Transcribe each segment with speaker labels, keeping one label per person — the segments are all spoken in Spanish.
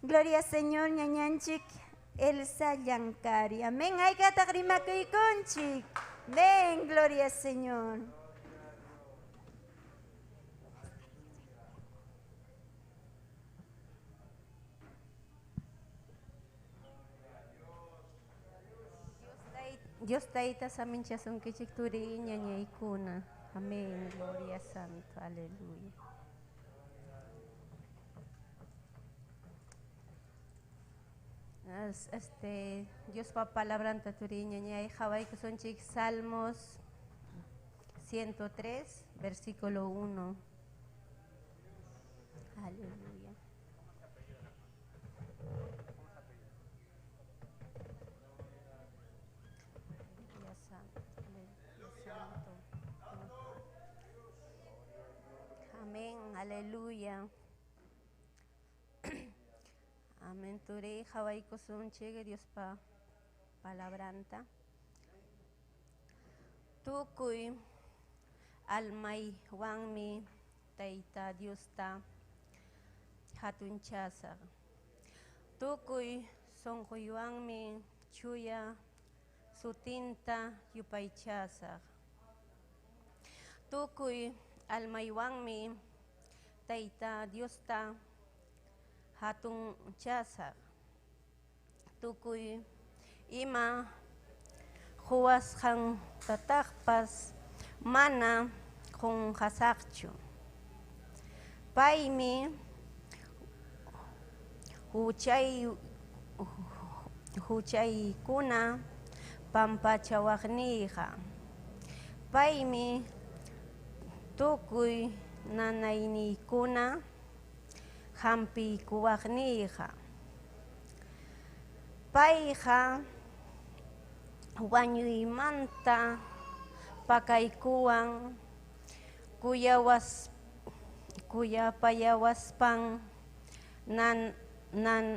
Speaker 1: Gloria Señor, ñañanchik, Elsa Yancari. Amén. Ay, catacrimaque y conchik. Ven, gloria Señor. Dios taita saminchasun kichik turi ñañaykuna. Amén. Gloria Santo. Aleluya. Dios pa palabra anta turiña ñay jawai que son chik Salmos 103 versículo 1. Aleluya. Aleluya santo. Amén. Aleluya. Amén. Turi Hawaii kosun chegue Dios pa palabranta. Tukuy almay wangmi taita Dios ta hatunchasa. Tukuy sonkoy wangmi chuya sutinta yupaychasa. Tukuy almay wangmi taita Dios ta hatun chasa. Tukuy ima huwas hang tatakpas mana kung hasakchu. Paimi huchay kuna pampachawakniha. Paimi tukuy nanayni kuna hampi kuwakniha. Payha wañuymanta pakaykuwan kuyapayawaspan nan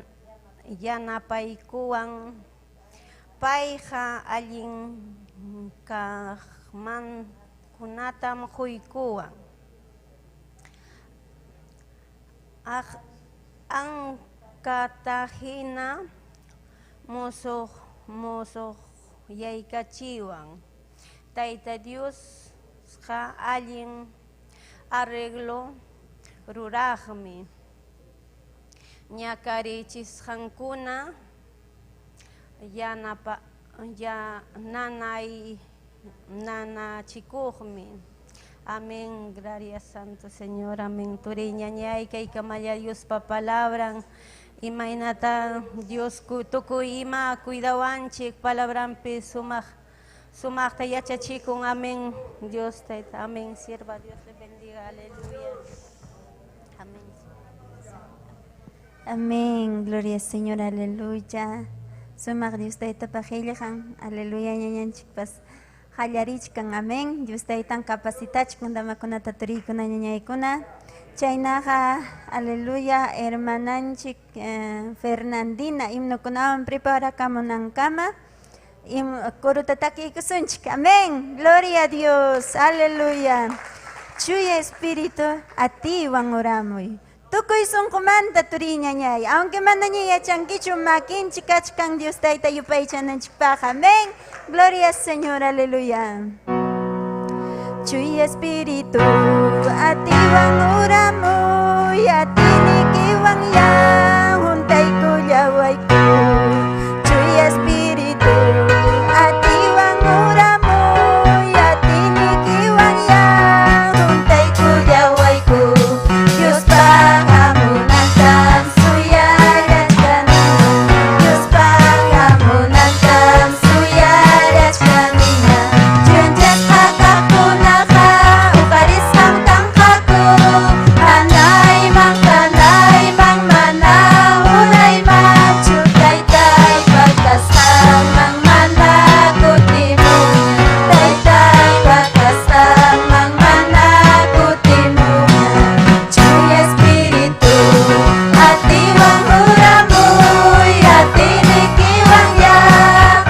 Speaker 1: yanapaykuwan payha allin kaqman kunatam huykuwan. Ang katahina musuh yaykachiwan. Taita Dios ka allin arreglo ruraqmi. Ñakarichishqankuna nanachikuqmi. Amén, gracias Santo Señor, amén. Turiña ñay kay kamaya Dios pa palabran. Imaynata Dios tukuy ima cuidawanchik palabrampi sumakta yachachikun. Amén. Dios te amén. Sirva, Dios le bendiga. Aleluya. Amén.
Speaker 2: Amén. Gloria al Señor. Aleluya. Sumak Dios te tapajilhan. Aleluya. Ñañanchik pas hallarichkan. Amén. Dios te tan capacitachkun damakunata turikuna ñañaykuna. Chaynaja, aleluya, hermananchik Fernandina, himno kunawan prepara kamunankama. Korutataki kusunchik. Amén. Gloria a Dios. Aleluya. Chuya Espíritu, a ti van oramos. Tukoy son comanda turiña ñay. Aunque manda niya chanquicho makin chikachkan Dios taita yupay chananchikpaja. Amén. Gloria al Señor. Aleluya. Chuya Espíritu, a ti van oramos. A ti ni que van ya. Juntay kuyawayku. Chuya Espíritu, a ti van oramos. A ti ni que van ya. Juntay kuyawayku. Dios pagamunantam suyarachkani. Dios pagamunantam suyarachkanina. Juntas hakakunaqa uqarisqam kanqaku. Hanayman kanayman mana unayman chutaytay pakasqanman mana kutimuña. Taytay pakasqanman mana kutimuña. Chuya Espíritu, a ti van uramuy, a ti nikiwan ya,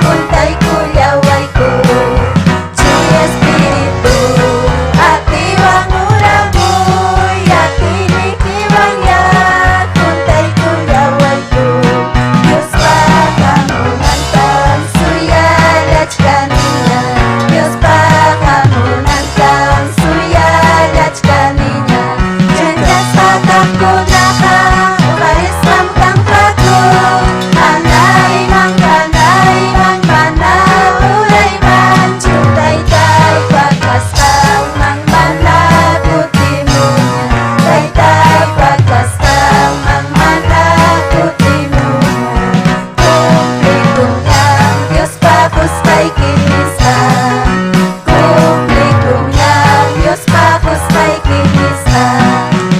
Speaker 2: juntay kuyawayku. Chuya Espíritu, a ti van uramuy, a ti nikiwan ya, juntay kuyawayku. Dios pagamunantam suyarachkanina. Dios pagamunantam suyarachkanina. Juntas hakakunaqa uqarisqam kanqaku. Hanayman kanayman mana urayman chutaytay pakasqanman mana kutimuña. Taytay pakasqanman mana kutimuña. Kumplikuñam Dios paquspaykinisqa. Kumplikuñam Dios paquspaykinisqa.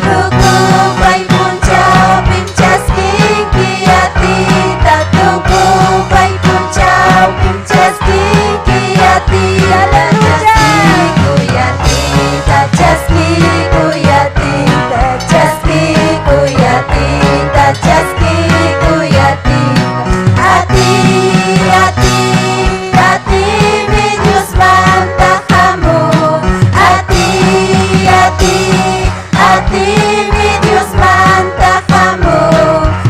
Speaker 2: Tukupay punchawpin chaskinki atita. Tukupay punchawpin chaskinki atita. Chaskikuyatita, chaskikuyatita, chaskikuyatita. A ti, mi Dios mantajamu. A ti, mi Dios mantajamu.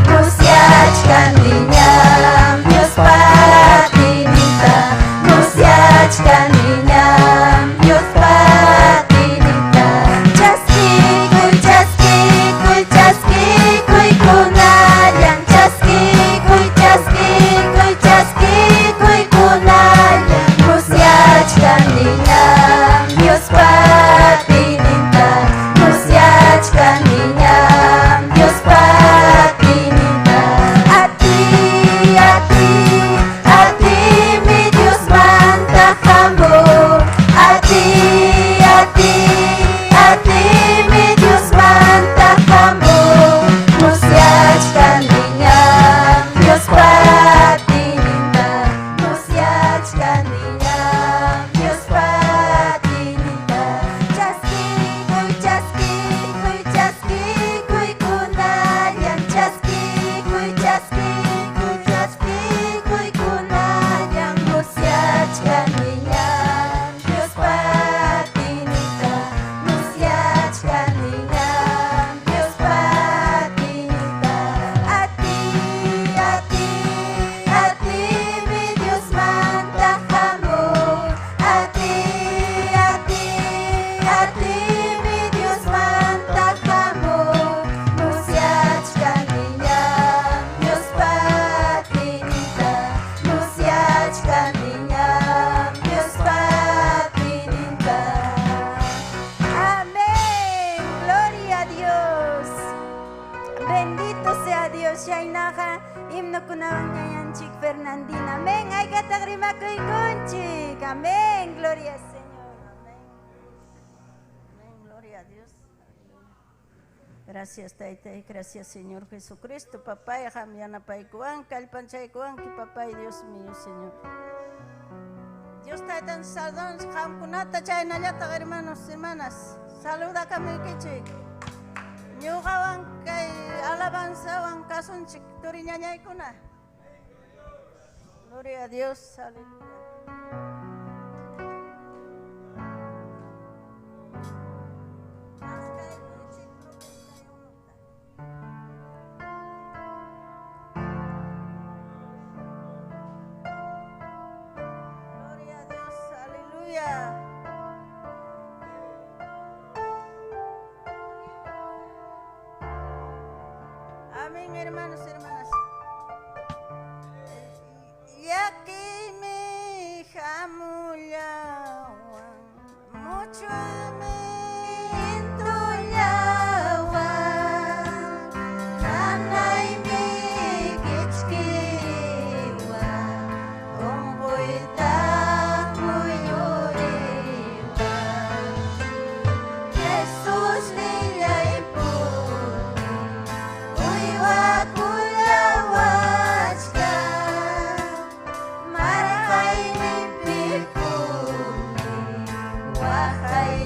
Speaker 2: Musiachkaniñam Dios patinita. Musiachkaniñam Dios patinita. Chaskikuy, chaskikuy, chaskikuy kunayan. Chaskikuy, chaskikuy, chaskikuy kunayan. Musiachkaniñam Dios patinita. Musiachkaniñam Dios patinita. A ti, mi Dios mantajamu. A ti, mi Dios mantajamu. Musiachkaniñam Dios patinita. Musiachkaniñam Dios patinita. Chaskikuy, chaskikuy, chaskikuy kunayan. Chaskikuy, chaskikuy, chaskikuy kunayan. Musiachkaniñam Dios patinita. Musiachkaniñam Dios patinita. A ti, mi Dios mantajamu. A ti, mi Dios mantajamu. Musiachkaniñam Dios patinita. Musiachkaniñam Dios patinita. Amén. Gloria a Dios. Bendito sea Dios. Shainaja himno kunawanyanchik Fernandina. Amén. Ay katagrimakoy kunchik. Amén. Gloria al Señor. Amén.
Speaker 1: Amén, gloria a Dios. Gracias, Taitay, gracias, Señor Jesucristo. Papá, Jamiana Paikuan, Calpanchaykuan, que papá y Dios mío, Señor. Dios Taitan Saldón, Jamkunata, Chaynayata, hermanos, hermanas. Saluda, Kamikichik. Ñuqawan kay alabanzawan kasunchik turiñañaykuna. Gloria a Dios, aleluya. Gloria a Dios, aleluya. Amén, hermanos y hermanas. Yaki mi hamulawan, mucho me intulawan, nanay mi kichkiwa, umboy takuyuriwa. Jesus nilay puni, uywa kulawachka, marhay ni pikuni, wahay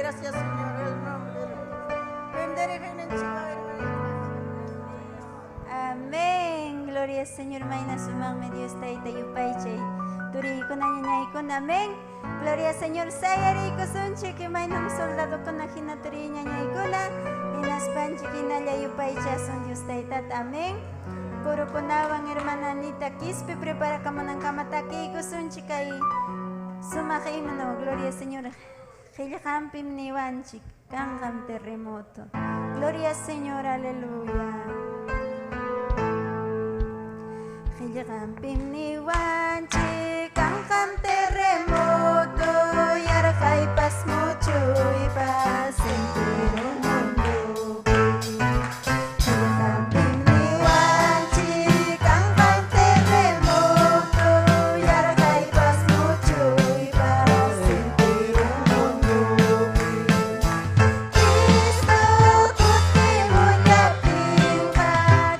Speaker 3: Gracias, Señor, en el nombre de Jesús.
Speaker 2: Amén. Gloria al Señor, Maina Sumame Dios Taita Yupaychay. Turiko na ñañaykun, amén. Gloria al Señor, Sayariko Sunchi, que Maina soldado con la Jina Turi ñañaykuna. Y las panchiquina ya Yupaychay son Dios Taita, amén. Kurukunawan hermana Anita Quispe, prepara kamanang kamataki Sunchi kay Sumakimano. Gloria al Señor. Gillahampim Niwanchik, Kangam terremoto. Gloria al Señor, aleluya. Gillahampim Niwanchik, Kangam terremoto. Yarakay pas mucho y pas entero mundo. Gillahampim Niwanchik, Kangam terremoto. Yarakay pas mucho y pas entero mundo. Cristo kutimu yapinka,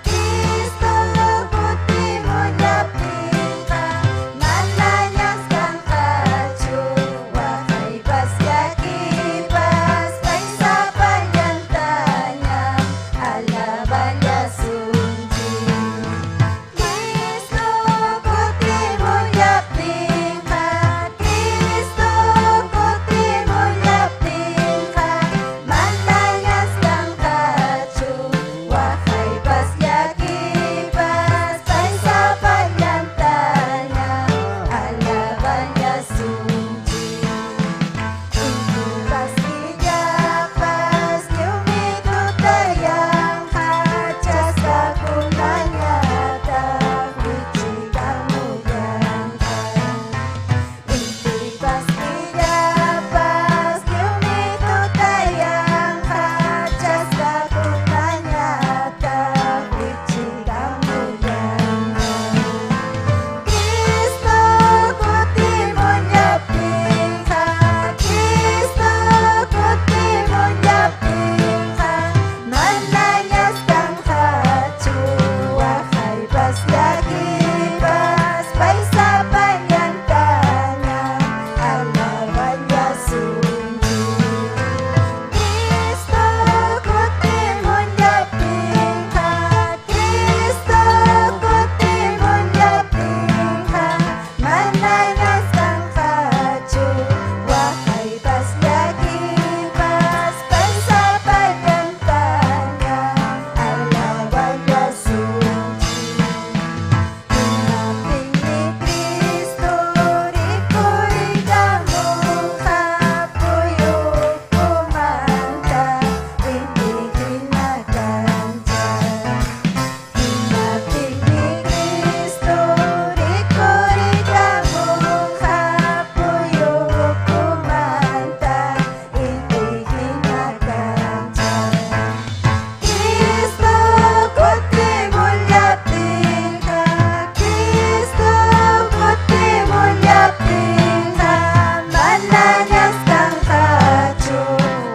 Speaker 2: Cristo kutimu yapinka, mananyas kang kacu, wahai pas yakipas, kay sa palyantanya, alabanya sunji. Cristo kutimu yapinka, Cristo kutimu yapinka, mananyas kang kacu, wahai pas yakipas, kay sa palyantanya, alabanya sunji. Pasti japas nyumito tayang hachas kakunanya takuchi kamu jangka. Pasti japas nyumito tayang hachas kakunanya takuchi kamu jangka. Cristo kutimu yapinka, Cristo kutimu yapinka, mananyas kang kacu, wahai pas yakipas, pay sa palyantanya, alabanya sunji. Cristo kutimu yapinka, Cristo kutimu yapinka, mananyas kang kacu, wahai pas yakipas, pay sa palyantanya, alabanya sunji. Pinaping ni Cristo, rikuri kamu kapuyo kumanta, hindi kinakantya. Pinaping ni Cristo, rikuri kamu kapuyo kumanta, hindi kinakantya. Cristo kutimu yapinka, Cristo kutimu yapinka, mananyas kang kacu,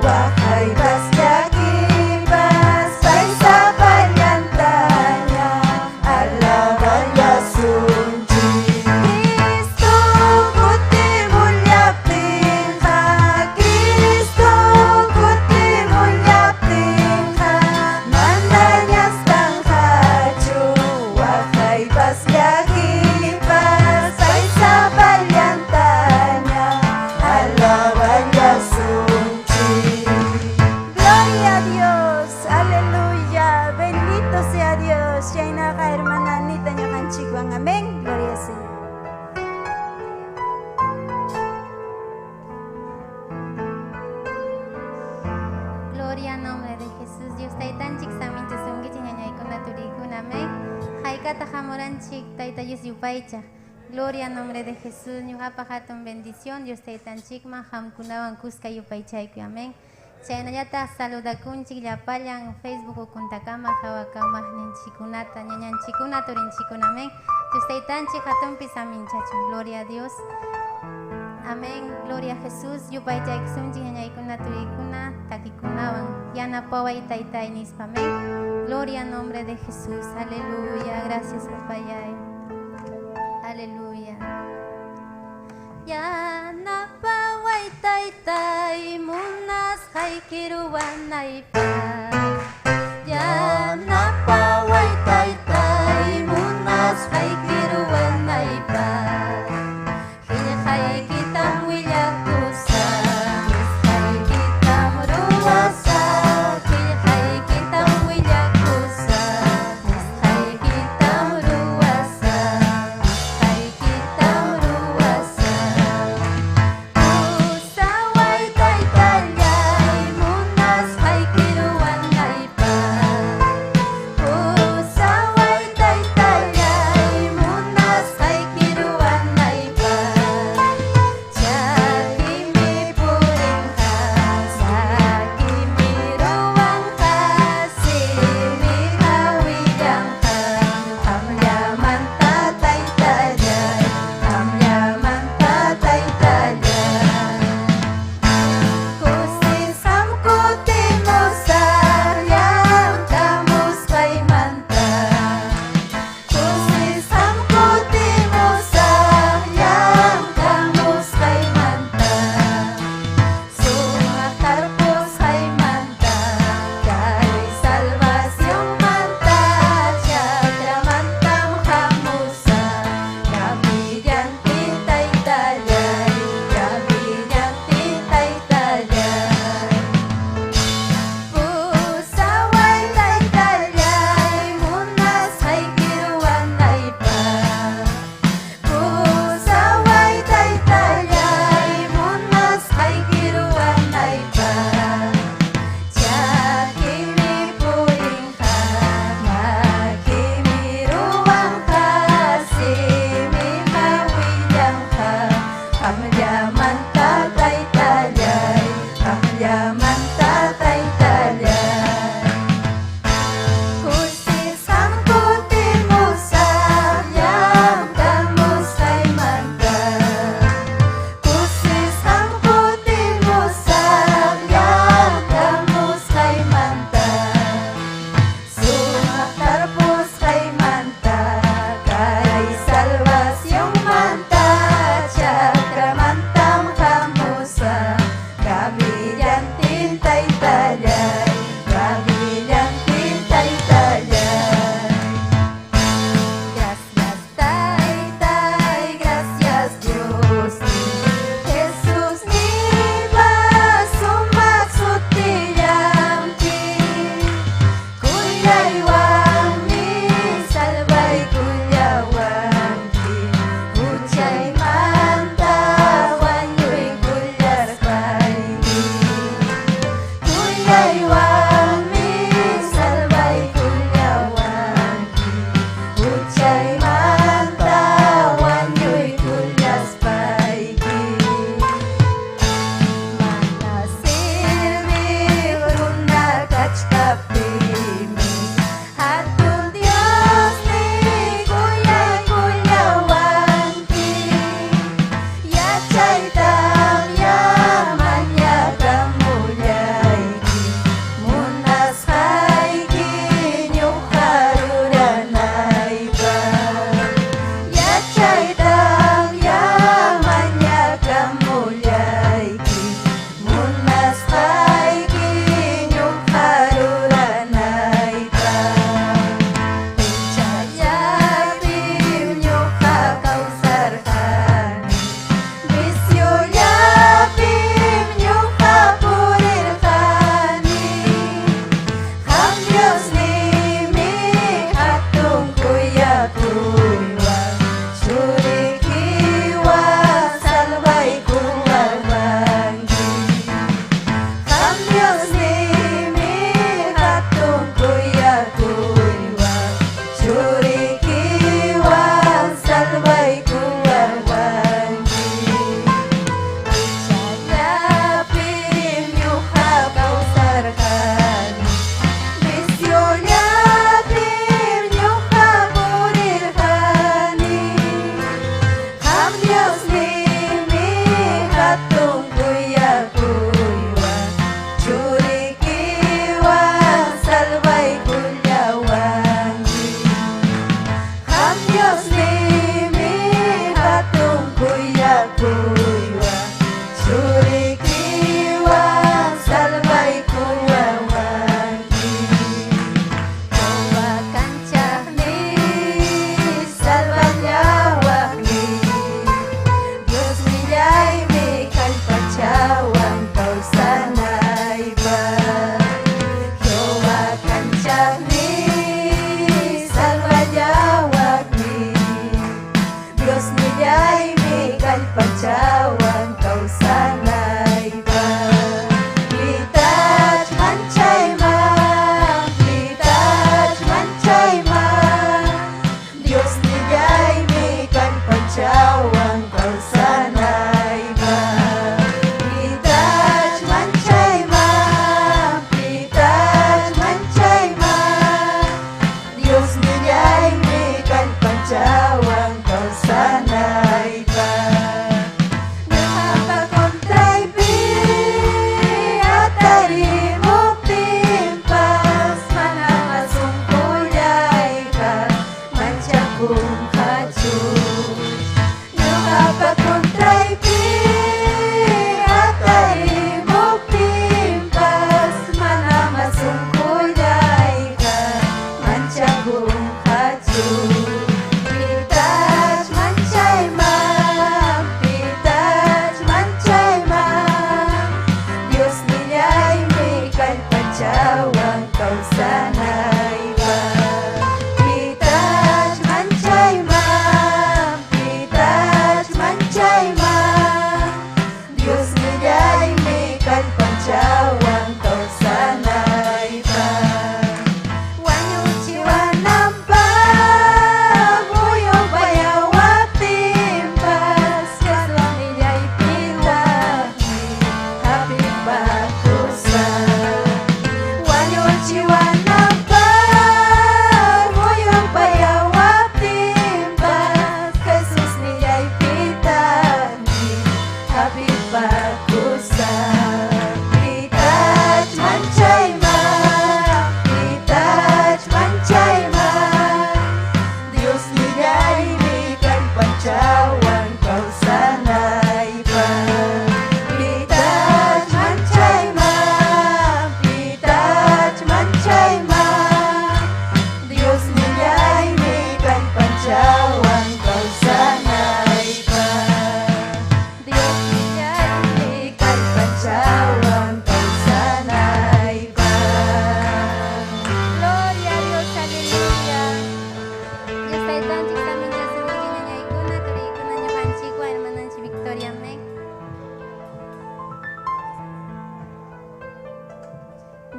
Speaker 2: wahai pas yakipas, pay sa palyantanya, alabanya sunji. Cristo kutimu yapinka, Cristo kutimu yapinka, mananyas kang kacu, wahai pas yakipas, pay sa palyantanya, alabanya sunji. Gloria a Dios, aleluya, bendito sea Dios. Shaina ka hermana Anita nyo kanchikuan, amén. Gloria al Señor.
Speaker 4: Gloria al nombre de Jesús. Dios taitanchik samincha sungichi ñañaykuna turikuna amén. Haykata jamoranchik taita Dios yupaycha. Gloria al nombre de Jesús. Ñuqapa hatun bendición. Dios taitanchikman hamkunawan kuska yupaychayku amén. Chaynallata saludakunchik llapallan Facebook ukuntakama hawakawmaqninchikunata ñañanchikuna turinchikuna amén. Dios taitanchik hatunpi saminchachun. Gloria a Dios. Amén. Gloria a Jesús. Yupaychayk sunchik ñañaykuna turikuna takikunawan yana paway taytay nispa. Amén. Gloria al nombre de Jesús. Aleluya. Gracias, papayay. Aleluya. Yana paway taytay muna hai kiruan nai pa ya
Speaker 3: Napa wai tai tai munas
Speaker 4: hai kiruan nai pa hil hai kita mulia kusa hai kita meruasa hil hai kita mulia kusa hai kita meruasa hai kita meruasa usawai tai tai munas hai kiruan nai pa usawai tai tai munas hai kiruan nai pa jadi mi puring kasaki mi ruang kasih mi hawidang hamya manta tai tai hamya manta tai tai kusisam kutimo sayang kamus kay manta kusisam kutimo sayang kamus kay manta sumakarpos kay manta kay salvación manta chakra mantam kamusa kabilyan titay talay kabilyan titay talay pusaway tay talay munas hay kiruan nai pa pusaway tay talay munas hay kiruan nai pa jakimi puring makimi ruang kasimi hawidang kamyaman tatay talay kamyaman tatay talay kusisam kutimo sayang kamus kay manta kusisam kutimo sayang kamus kay manta sumakarpos kay manta kay salvación manta chakra mantam kamusa kabilyan tintay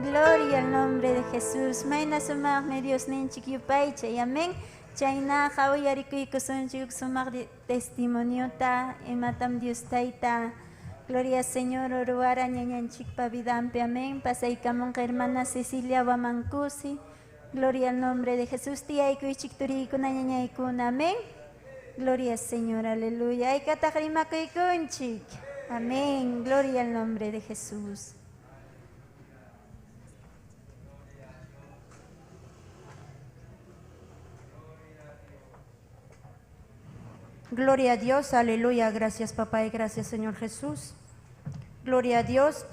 Speaker 2: Gloria al nombre de Jesús. Mayna sumaqmi Dios ninchik yupaychay. Amén. Chayna qhawiyarikuykusunchik sumaq testimoniota imatam Dios tayta. Gloria Señor oruara ñañanchikpa vidampi. Amén. Pasaykamunqa hermana Cecilia Wamankusi. Gloria al nombre de Jesús. Tiyaykuychik turiykuna ñañaykuna. Amén. Gloria Señor. Aleluya. Aykataq rimakuykunchik. Amén. Gloria al nombre de Jesús.
Speaker 5: Gloria a Dios, aleluya, gracias papá y gracias Señor Jesús. Gloria a Dios.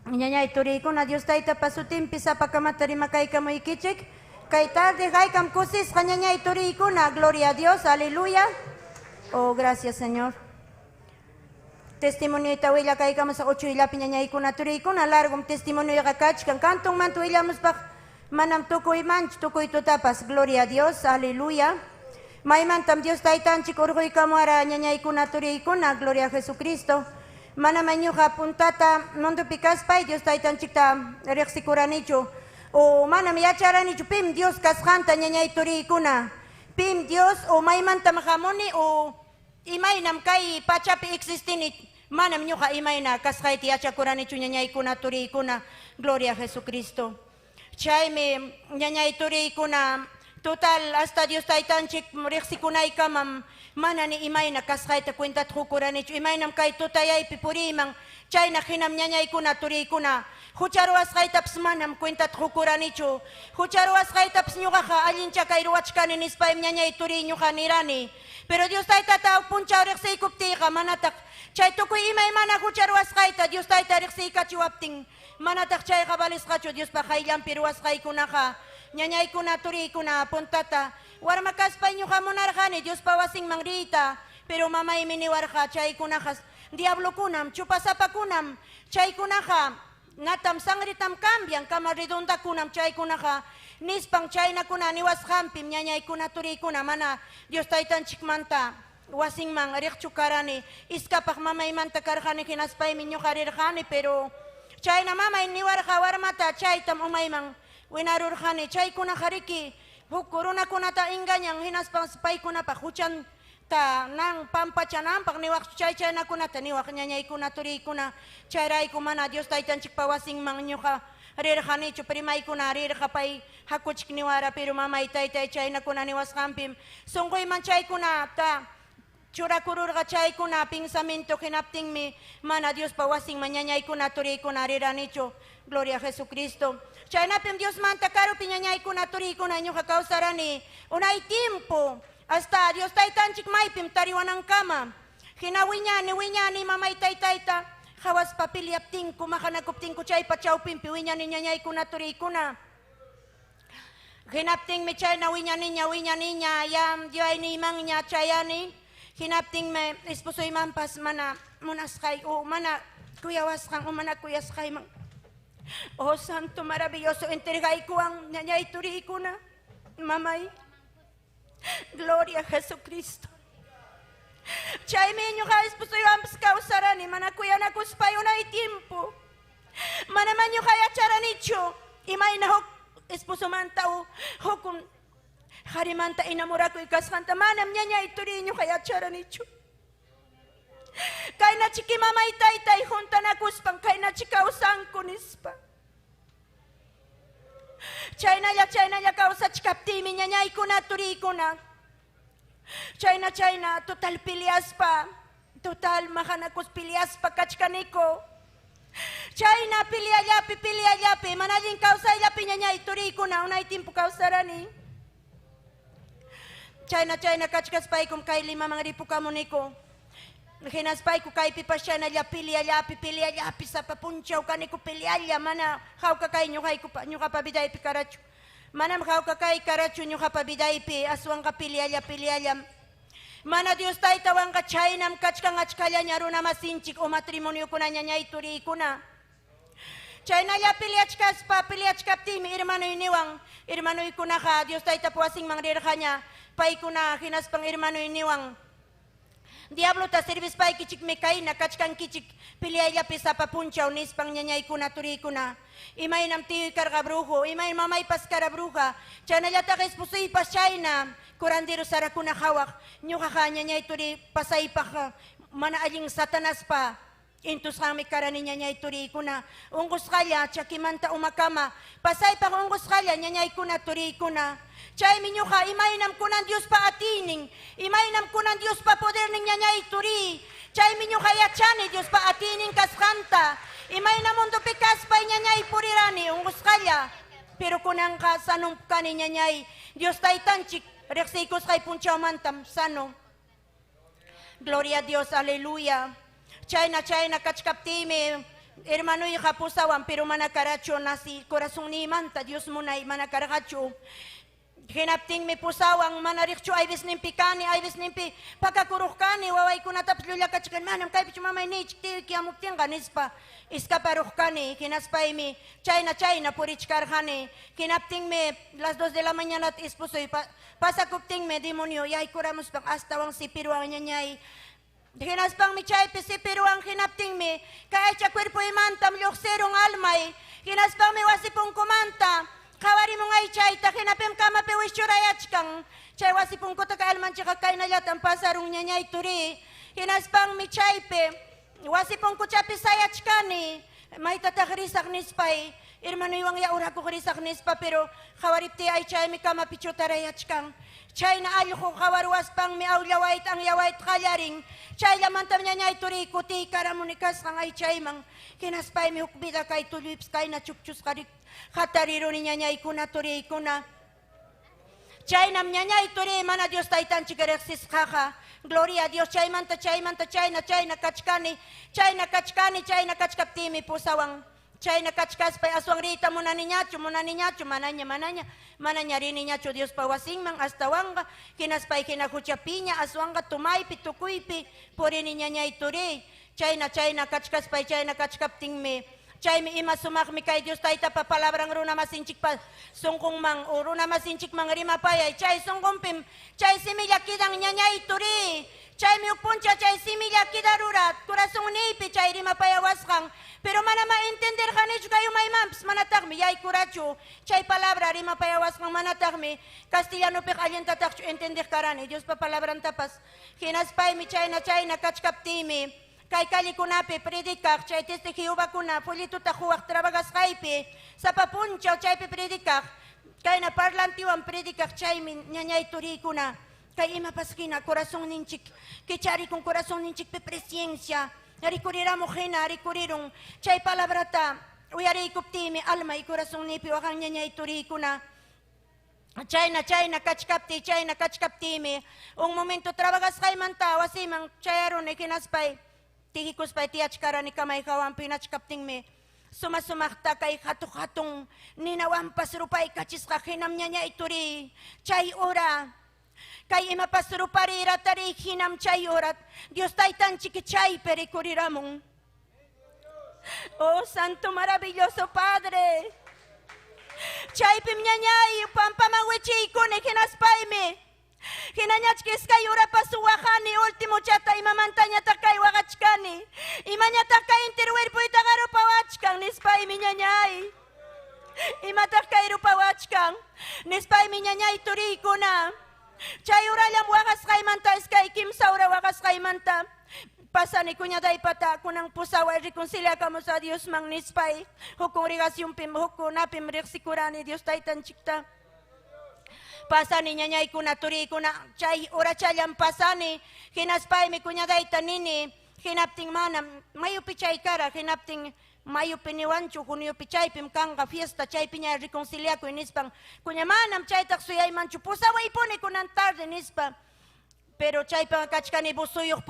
Speaker 5: Ñañay turikuna Dios taita pasutin pisa pakamatarima kaykamo ikichik. Kay tarde haykam kusis ñañay turikuna. Gloria a Dios, aleluya. Oh, gracias Señor. Testimonio itawilla kaykamo sa 8 ilapi ñañaykuna turikuna. Largum testimonio yakachkan. Kantong mantu ilamos pak manam tukuy manch tukuy tutapas. Gloria a Dios, aleluya. Maymantam Dios taytanchik urquykamuara ñañaykuna turiykuna. Gloria a Jesucristo. Mana mañuqa puntata mundupi kaspay Dios taytanchikta riqsikuranichu. O manam yacharanichu pim Dios kasqanta ñañay turiykuna. Pim Dios o maymantam hamuni o imaynam kay pachapi existini. Manam ñuqa imayna kasqayti yachakuranichu ñañaykuna turiykuna. Gloria a Jesucristo. Chaymi ñañay turiykuna total hasta Dios taytanchik riqsikunaykamam manani imayna kasqayta cuentata hukuranichu. Imaynam kay tutayaypi puriman chayna hinam ñañaykuna turiykuna hucharuwasqaytapas manam cuentata hukuranichu. Hucharuwasqaytapas ñuqaqa allincha kay ruwachkani nispaymi ñañay turiy ñuqa nirani. Pero Dios taytata punchaw riqsiykuptiyqa manataq chay tukuy imaymana hucharuwasqayta Dios tayta riqsiykachiwaptin manataq chayqa valisqachu Diospa hayllanpi ruwasqaykunaqa. Ñañaykuna turiykuna puntata warma kaspay ñuqa munarqani Diospa wasinman riyta, pero mamaymi niwarqa chaykunaqa diablokunam chupasapakunam chaykunaqa natam sangritam cambian kama redondakunam chaykunaqa nispan chaynakuna niwasqanpim ñañaykuna turiykuna mana Dios taytanchikmanta wasinman riqchu karani iskapaq mamaymanta karqani hinaspaymi ñuqa rirqani, pero chayna mamay niwarqa warmata chaytam umayman winarurqani chaykuna hariki huk runakunata engañan hinaspas paykunapaq huchanta nan pampachananpaq niwaq chaynakunata niwaq ñañaykuna turiykuna chayrayku mana Dios taytanchikpa wasinman ñuqa rirqanichu primaykuna rirqa pay hakuchik niwara, pero mamay taytay chaynakuna niwasqanpim sunquyman chaykunata churakururqa chaykuna pensamiento hinaptinmi mana Diospa wasinman ñañaykuna turiykuna riranichu. Gloria a Jesucristo. Chaynapim Dios manta karupi ñañaykuna turiykuna ñuqa kawsarani unay tiempo hasta Dios taytanchik maypim tariwanankama hina wiñani mamay taytayta hawaspa pilyaptinku maqanakuptinku chaypa chawpinpi wiñani ñañaykuna turiykuna. Hinaptinmi chayna wiñaniña yam diayniymanña chayani hinaptinmi esposuymanpas mana munasqay o mana kuyawasqan o mana kuyasqayman. Oh santo maravilloso, entregaykuan ñañay turiykuna mamay. Gloria a Jesucristo. Chaymi ñuqa esposuywanpas kawsarani mana kuyanakuspay unay tiempo. Mana ñuqa yacharanichu imayna huk esposomanta o hukun harimanta inamurakuy kasqanta manam ñañay turiy ñuqa yacharanichu. Kayna chiki mamay taytay juntanakuspan kayna chikawsanku nispa. Chaynalla kawsachkaptiymi ñañaykuna turiykuna. Chayna total piliaspa, total maqanakus piliaspa kachkaniko. Chayna piliallapi manallin kawsayllapi ñañay turiykuna unay tiempo kawsarani. Chayna kachkaspaykum kay limaman ripukamuniko. Hinaspayku kaypipas chaynalla piliallapi sapa punchaw kaniku pilialla mana hawka kay ñuqapa vidaypi karachu. Manam hawka kay karachu ñuqapa vidaypi aswanqa pilialla. Mana Dios taytawanqa chaynam kachkan achkallaña runa masinchik o matrimoniokuna ñañay turiykuna. Chaynalla piliachkaptimi hermanuykunaqa Dios taytapa wasinman rirqaña paykuna hinaspan hermanuyniwan Diablo ta servis pay kichik mekaina kachkan kichik piliaya pisa papunchaw nispang nyanyay kuna turikuna. Imay nam tiyoy karga brujo, imay mamay pas kara bruja. Chanayata kay esposoy pas China, kurandiro sarakuna hawak. Nyuka nyanyay turi pasay pa mana aling satanas pa. Intus kami karani nyanyay turikuna. Unggus kalya, chakimanta umakama. Pasay pa unggus kalya, nyanyay kuna turikuna. Chay minyo ka, imainam ko ng Diyos pa atining. Imainam ko ng Diyos pa poder ng niya ituri. Chay minyo kaya chani, Diyos pa atining kaskanta. Imainam mundo pikas pa niya ipurirani, ungos kalya. Pero kunang ka, sanong ka ni niya Diyos taitanchik, reksikos kay punchaw mantam, sano. Gloria a Dios, aleluya. Chay na kachkaptime, hermano y kapusawan, pero manakaracho nasi, corazón ni manta, Diyos munay manakaracho. Hinapting mi pusawang manarikcho ay bis nimpi kani ay bis nimpi pagkakuruk kani waway ko natapos lula kachikan manam kay pichu mamay ni chikti kiamukting kanis pa iska paruk kani kinaspay mi China purich karhani kinapting mi las 2 de la mañana at ispusoy pasakupting mi demonyo yay kuramos pang astawang si piruang nyanyay kinaspang mi chay si piruang kinapting mi kaya cha kwerpo imantam lukserong almay kinaspang mi wasipong kumanta Kawari mo ngay chay, takinapim ka mapiwis churayachkang. Chay wasipong ko takalman chika kay nalyatang pasarong niya niya ituri. Hinaspang mi chay pe, wasipong ko chapi sayachkani. May tatakrisak nispay. Irmano yung yaura ko krisak nispa pero kawaripti ay chay mi ka mapichutarayachkang. Chay na ayo ko kawarwas pang mi aulawait ang yawait kalyaring. Chay lamantam niya niya ituri kuti karamunikas ang ay chay mang. Kinaspay mi hukbida kay tulips kay na chukchus karik. Katariro ni niya ikuna turi ikuna. Chay nam niya ituri mana Dios taitan chigareksis kaka. Gloria a Dios chay manta chay na kachkani kachkaptimi pusawang. Chay na kachkas pa aswang rita muna ni nyacho mananya rin ni nyacho Dios pawasing mang astawanga kinaspay kinakuchapinya aswanga tumay pitukuypi puri ni niya ituri. Chay na kachkas pa chay na kachkapting me. Chay mi ima sumak mi kay Diyos tayo papalabrang runa masinchik pa sungkong mang runa masinchik mang rima payay chay sungkong pim chay similya kidang nyanya ituri chay mi upuncha chay similya kidarurat kurasong nipi chay rima payawas kang pero mana maintender ka nicho kayo may mamps manatak mi yay kuracho chay palabra rima payawas kang manatak mi Castellano pek alien tatak entender karani Diyos papalabrang tapas kinaspay mi chay na kachkaptimi Kay kali kunapi predikak, chay testi Jehovah kuna, pulito takuak trabagas kaypi, sa papunchaw chay pi predikak, kay na parlantiwan predikak chay nyanyay turi kuna, kay imapaskina, corazon ninchik, kichari kong corazon ninchik pi presyencia, narikuriramo kina, narikurirong, chay palabrata, uyari ikupti mi alma, corazon nipi, wakang nyanyay turi kuna, Chay na kachkapti mi, un momento trabagas kay manta, wasimang chayaron, ikinaspay, Tihikos pa tiachkara ni kamay kawang pinachkapting me. Sumasumakta kay katuk-katong ninawampas rupay kachis kakinam niya ituri. Chay ora. Kay imapas rupari ratari hinam chay orat. Diyos taytan chiki chay perikuriramong. Oh Santo Maravilloso Padre. Chay pim niya pampamawichi ko ni kinaspay me. Hinanyachkis kay ura pasuwakani ultimo chata imamantanya takay wakachkani imanya takay interwer po itangaro pawachkang nispay minyanyay imatakay rupawachkang nispay minyanyay turiko na chay ura lam wakas kay manta iskay kimsa ura wakas kay manta pasani kunya day pata kunang pusawa rekonsilya kamo sa Dios mang nispay hukong rigasyon pim hukong napim reksikurani Dios taytan chikta pasani niya ikuna turi ikuna chay ora chayam pasani hinaspay mi kunya day tanini hinapting manam mayu pichay kara hinapting mayu piniwanchu kunyo pichay pim kanga fiesta chay pinya reconcilia ko inispang kunya manam chay taksuyay manchu pusawa iponi kunan tarde nispa pero chay pang kachkani busuyok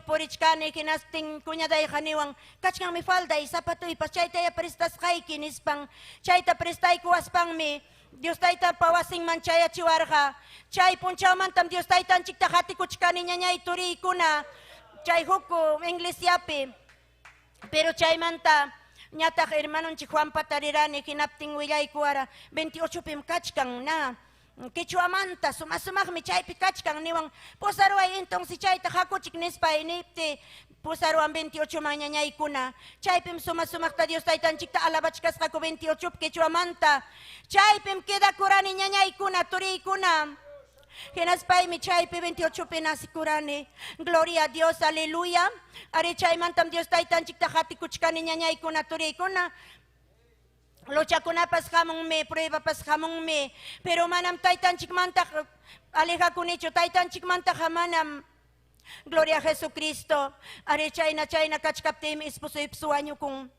Speaker 5: porichkani kinasting kunya day kaniwang kachkang mi falday sapatoy pa chay tayo prestas kay kinispang chay ta prestay kuwaspang mi Dios taita pawasing man chaya chiwarga. Chay punchaw man tam Dios taita chikta hati kuchkani niya ituri kuna. Chay huko English yapi. Pero chay manta nyatak hermanon chi Juan Patarirani kinapting wilay kuara 28 pim kachkang na. Kichwa manta sumasumag mi chay pikachkang niwang pusarwa intong si chay takakuchik nispa inipti pusarwa 28 mañañay kuna chaypim sumasumagta Dios taytanchik ta alabachkas kako 28 kichwa manta chaypim queda kurani ñañay kuna turi kuna Genaspay mi chaypi 28 penasi kurani. Gloria a Dios, aleluya. Are chay mantam Dios taytanchik tahati kuchkani ñañay kuna turi kuna. Lucha kunapas hamong me, prueba pas hamong me. Pero manam taytanchik manta aleja kunicho taytanchik manta hamanam. Gloria a Jesucristo. Are chayna kachkaptim esposo ipsuaño kung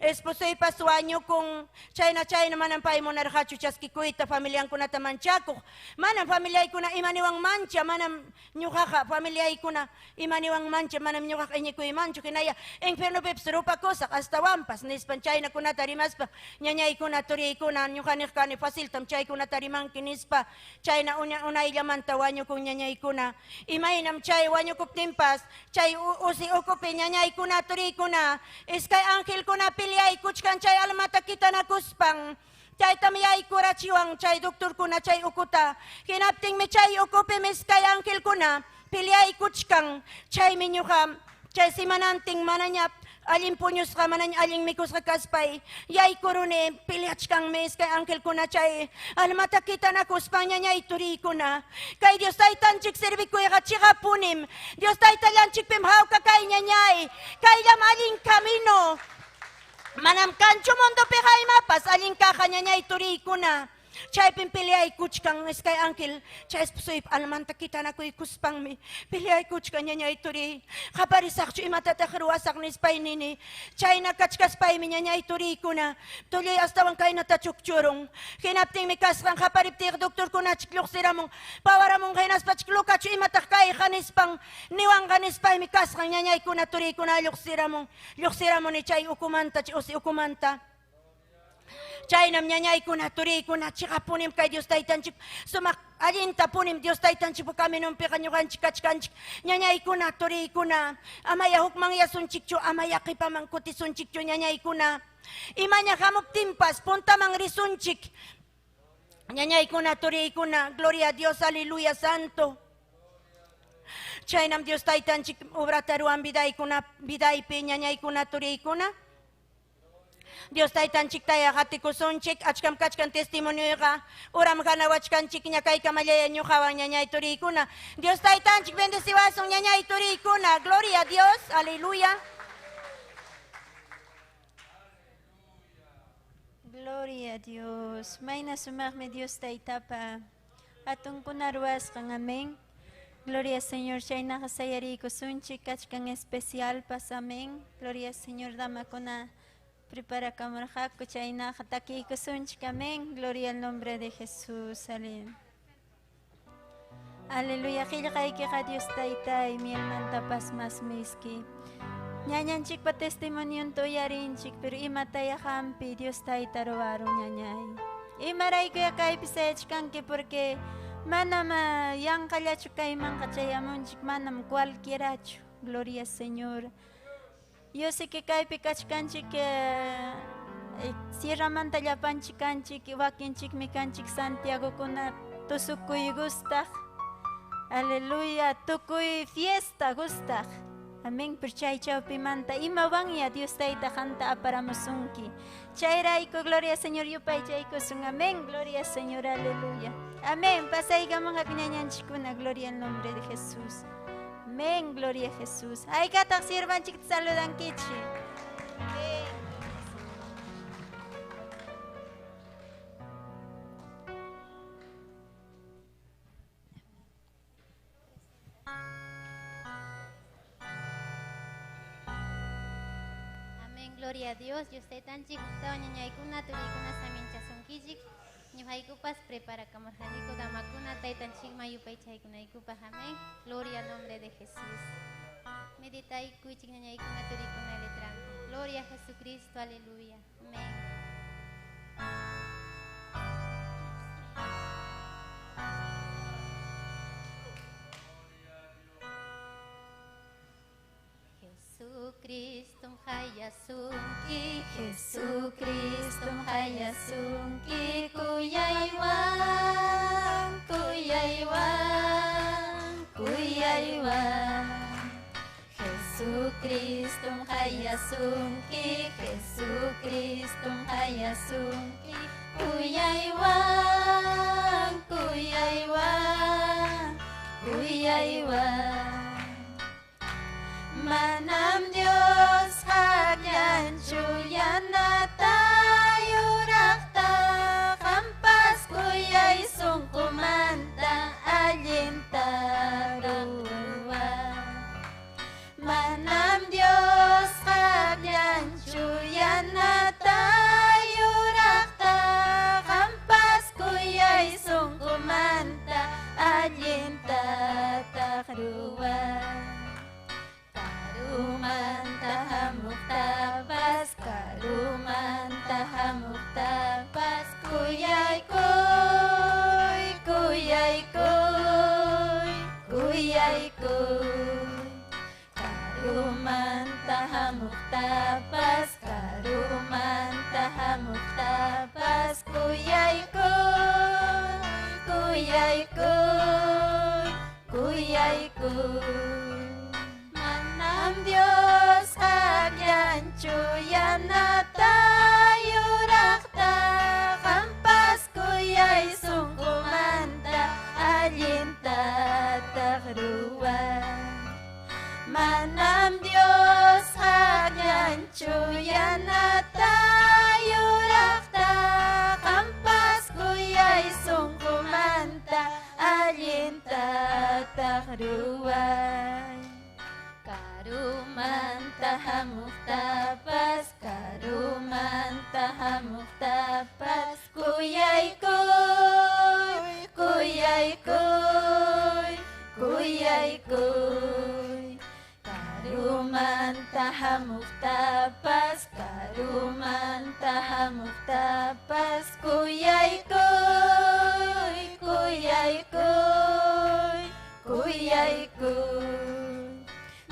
Speaker 5: esposo ipasuaño kung chayna manam pay mo narhachu chaskikuita familiang kuna tamanchako manam familiay kuna imaniwang mancha manam nyukaha familiay kuna imaniwang mancha manam nyukaka inyikuy mancho kinaya inferno pepsurupa kosak hasta wampas nispan chayna kuna tarimaspa ñañay kuna turi kuna nyukanik kani fasil tam chay kuna tariman kinispa chayna unay lamanta wanyo kung ñañay kuna imaynam chay wanyo kuptimpas chay usi ukupi ñañay kuna turi kuna iskay angel kuna piliay kuchkan chay almata kita na kuspang chay tamiyay kurachiwang chay doktor kuna chay ukuta kinapting mi chay ukupi miskay angel kuna piliay kuchkang chay minyukam chay simananting mananyap aling punyos ka manany aling mikos ka kaspay yay kurune piliachkang miskay angel kuna chay almata kita na kuspang niya ituri kuna kay Dios tay tanchik serbi ko yakachika punim Dios tay talanchik pimhaw ka kay nyanyay kay lam aling kamino manam kancho mundo pekay mapas aling kakanya niya ituri kuna chay pimpiliay kuchkang iskay angel chay esposoy almanta kita na ko'y kuspang mi piliay kuchkang niya ituri kaparisak cho imatatakruwasak ni spay nini chay nakachkas pay mi niya ituri kuna tuloy astawang kay natachukchurong kinapting mi kasrang kapariptik doktor kuna chiklok siramong pawaramong kay naspachiklok cho imatakay kanispang niwang kanispay mi kasrang niya kuna turi kuna luksiramong ni chay ukumanta chay usi ukumanta chay nam ñañay kuna turi kuna chika punim kay Dios taytanchik sumak alinta punim Dios taytanchik po kami nung pikanyukanchik kachkanchik ñañay kuna turi kuna amaya hukmang yasunchik cho amaya kipamang kutisunchik cho ñañay kuna imanya hamuk timpas punta mang risunchik ñañay kuna turi kuna gloria a Dios aleluya santo chay nam Dios taytanchik obrataruan biday kuna biday pi ñañay kuna turi kuna Dios taytanchik taya hati kusunchik achkam kachkan testimonio ka uram kana wachkanchik nya kay kamalaya nyo kawan nya ituri kuna Dios taytanchik bendeciwasong nya ituri kuna gloria a Dios aleluya
Speaker 2: Gloria a Dios. May nasumagme Dios taytapa. Atong kunarwas kang ameng. Gloria Señor, chay nakasayari kusunchik kachkan especial pas ameng. Gloria Señor, dama ko na prepara camarja, cuchayna, jataki, kusunch, amén. Gloria al nombre de Jesús. Aleluya. Aleluya. Que Dios taita y mi hermana paz más miski. Ñañan chik pa testimonio to yarin chik, pero imataya hampi Dios taita roaro ñañay. Imaray ko yakay pisech kanki porque manam yang kalacho kay man kachayamon chik manam cualquiera. Gloria Señor. Yo sé que kay pikachkanchik Sierra Manta llapanchikanchik wakinchik mikanchik Santiago kuna tusukuy gustaq. Aleluya, tukuy fiesta gustaq. Amén. Perchay chawpi manta imawan ya Dios tayta kanta aparamusunki. Chayrayko gloria Señor yupay chayko sun. Amén. Gloria Señor, aleluya. Amén. Pasayga mga kinyanyanchikuna. Gloria al nombre de Jesús. Amén, gloria a Jesús. Ay, katak sirvan chik saludan kichi. Amén.
Speaker 4: Amén, gloria a Dios. Yo estoy tan chico, ñañay kuna turi kuna samin chasun kijik. Ñuhay kupas prepara kamarjanico damakuna taitan chigma yupay chay kuna ikupas amén. Gloria al nombre de Jesús. Meditai kuichik ñañay kuna turi kuna letrán. Gloria a Jesucristo, aleluya. Amén. Jesucristo hayasunki, Jesucristo hayasunki kuyaywan.
Speaker 3: Jesucristo hayasungki, Jesucristo hayasungki, kuyaywan, kuyaywan, kuyaywan. Manam Dios hagyan chuyan tayo rakta, kampas kuyay sungkumanta alinta ruwa. Manam Dios hagyan chuyan tayo rakta, kampas kuyay sungkumanta alinta takruwa. Karuman tahamuk tabas, karuman tahamuk tabas, kuyay koy, kuyay koy, kuyay koy. Karuman tahamuk tabas, karuman tahamuk tabas, kuyay koy, kuyay koy, kuyay koy. Manam Dios hagyan chuyan tayo rakta, kampas kuyay sungkumanta alinta takruwa. Manam Dios hagyan chuyan tayo rakta, kampas kuyay sungkumanta alinta takruwa. Karuman tahamuk tabas, karuman tahamuk tabas, kuyay koy, kuyay koy, kuyay koy. Karuman tahamuk tabas, karuman tahamuk tabas, kuyay koy, kuyay koy, kuyay koy.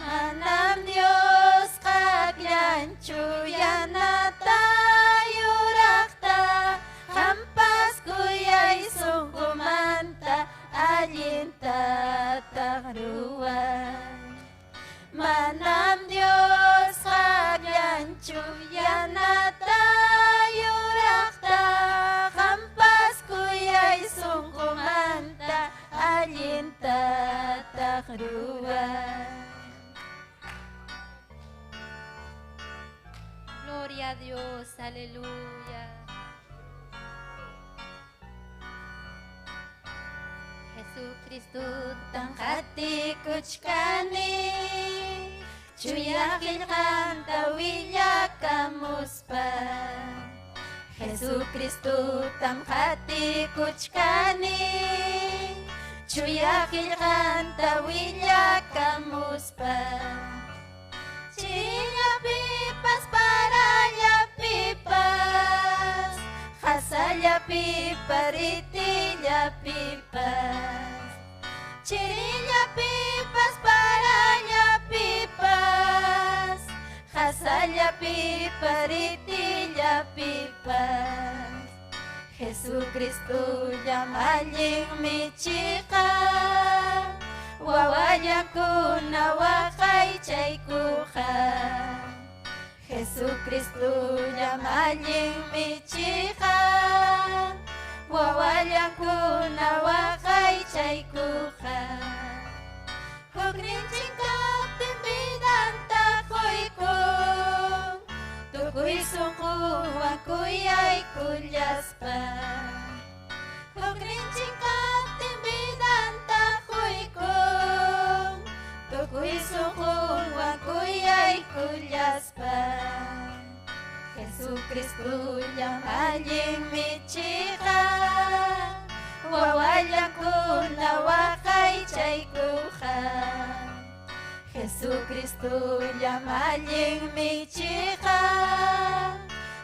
Speaker 3: Manam Dios kagyan chuyan tayo rakta, kampas kuyay sungkumanta alinta takruwan. Manam Dios kagyan chuyan tayo rakta, kampas kuyay sungkumanta alinta takruwan.
Speaker 4: Gloria a Dios, aleluya. Jesucristo
Speaker 3: Tangkati kuchkani, chuyakil kanta wilya kamuspa. Jesucristo tangkati kuchkani, chuyakil kanta wilya kamuspa. Chilla pipas para ya pipas, hasaya pipariti ya pipas. Chilla pipas para ya pipas, hasaya pipariti ya pipas. Jesucristo llamaling mi chica, wawanya kuna wakay chay kuha. Jesucristo llamaling mi chica, wawanya kuna wakay chay kuha. Hugnin chingkap timbidan takoy ko, tukoy sungkuwa kuyay kulyas pa. Hugnin chingkap timbidan takoy ko, tukoy sungkuwa kuyay kulyas pa. Jesucristo llamaling mi chica, wawalya kuna wakay chay kuha. Jesucristo llamaling mi chica,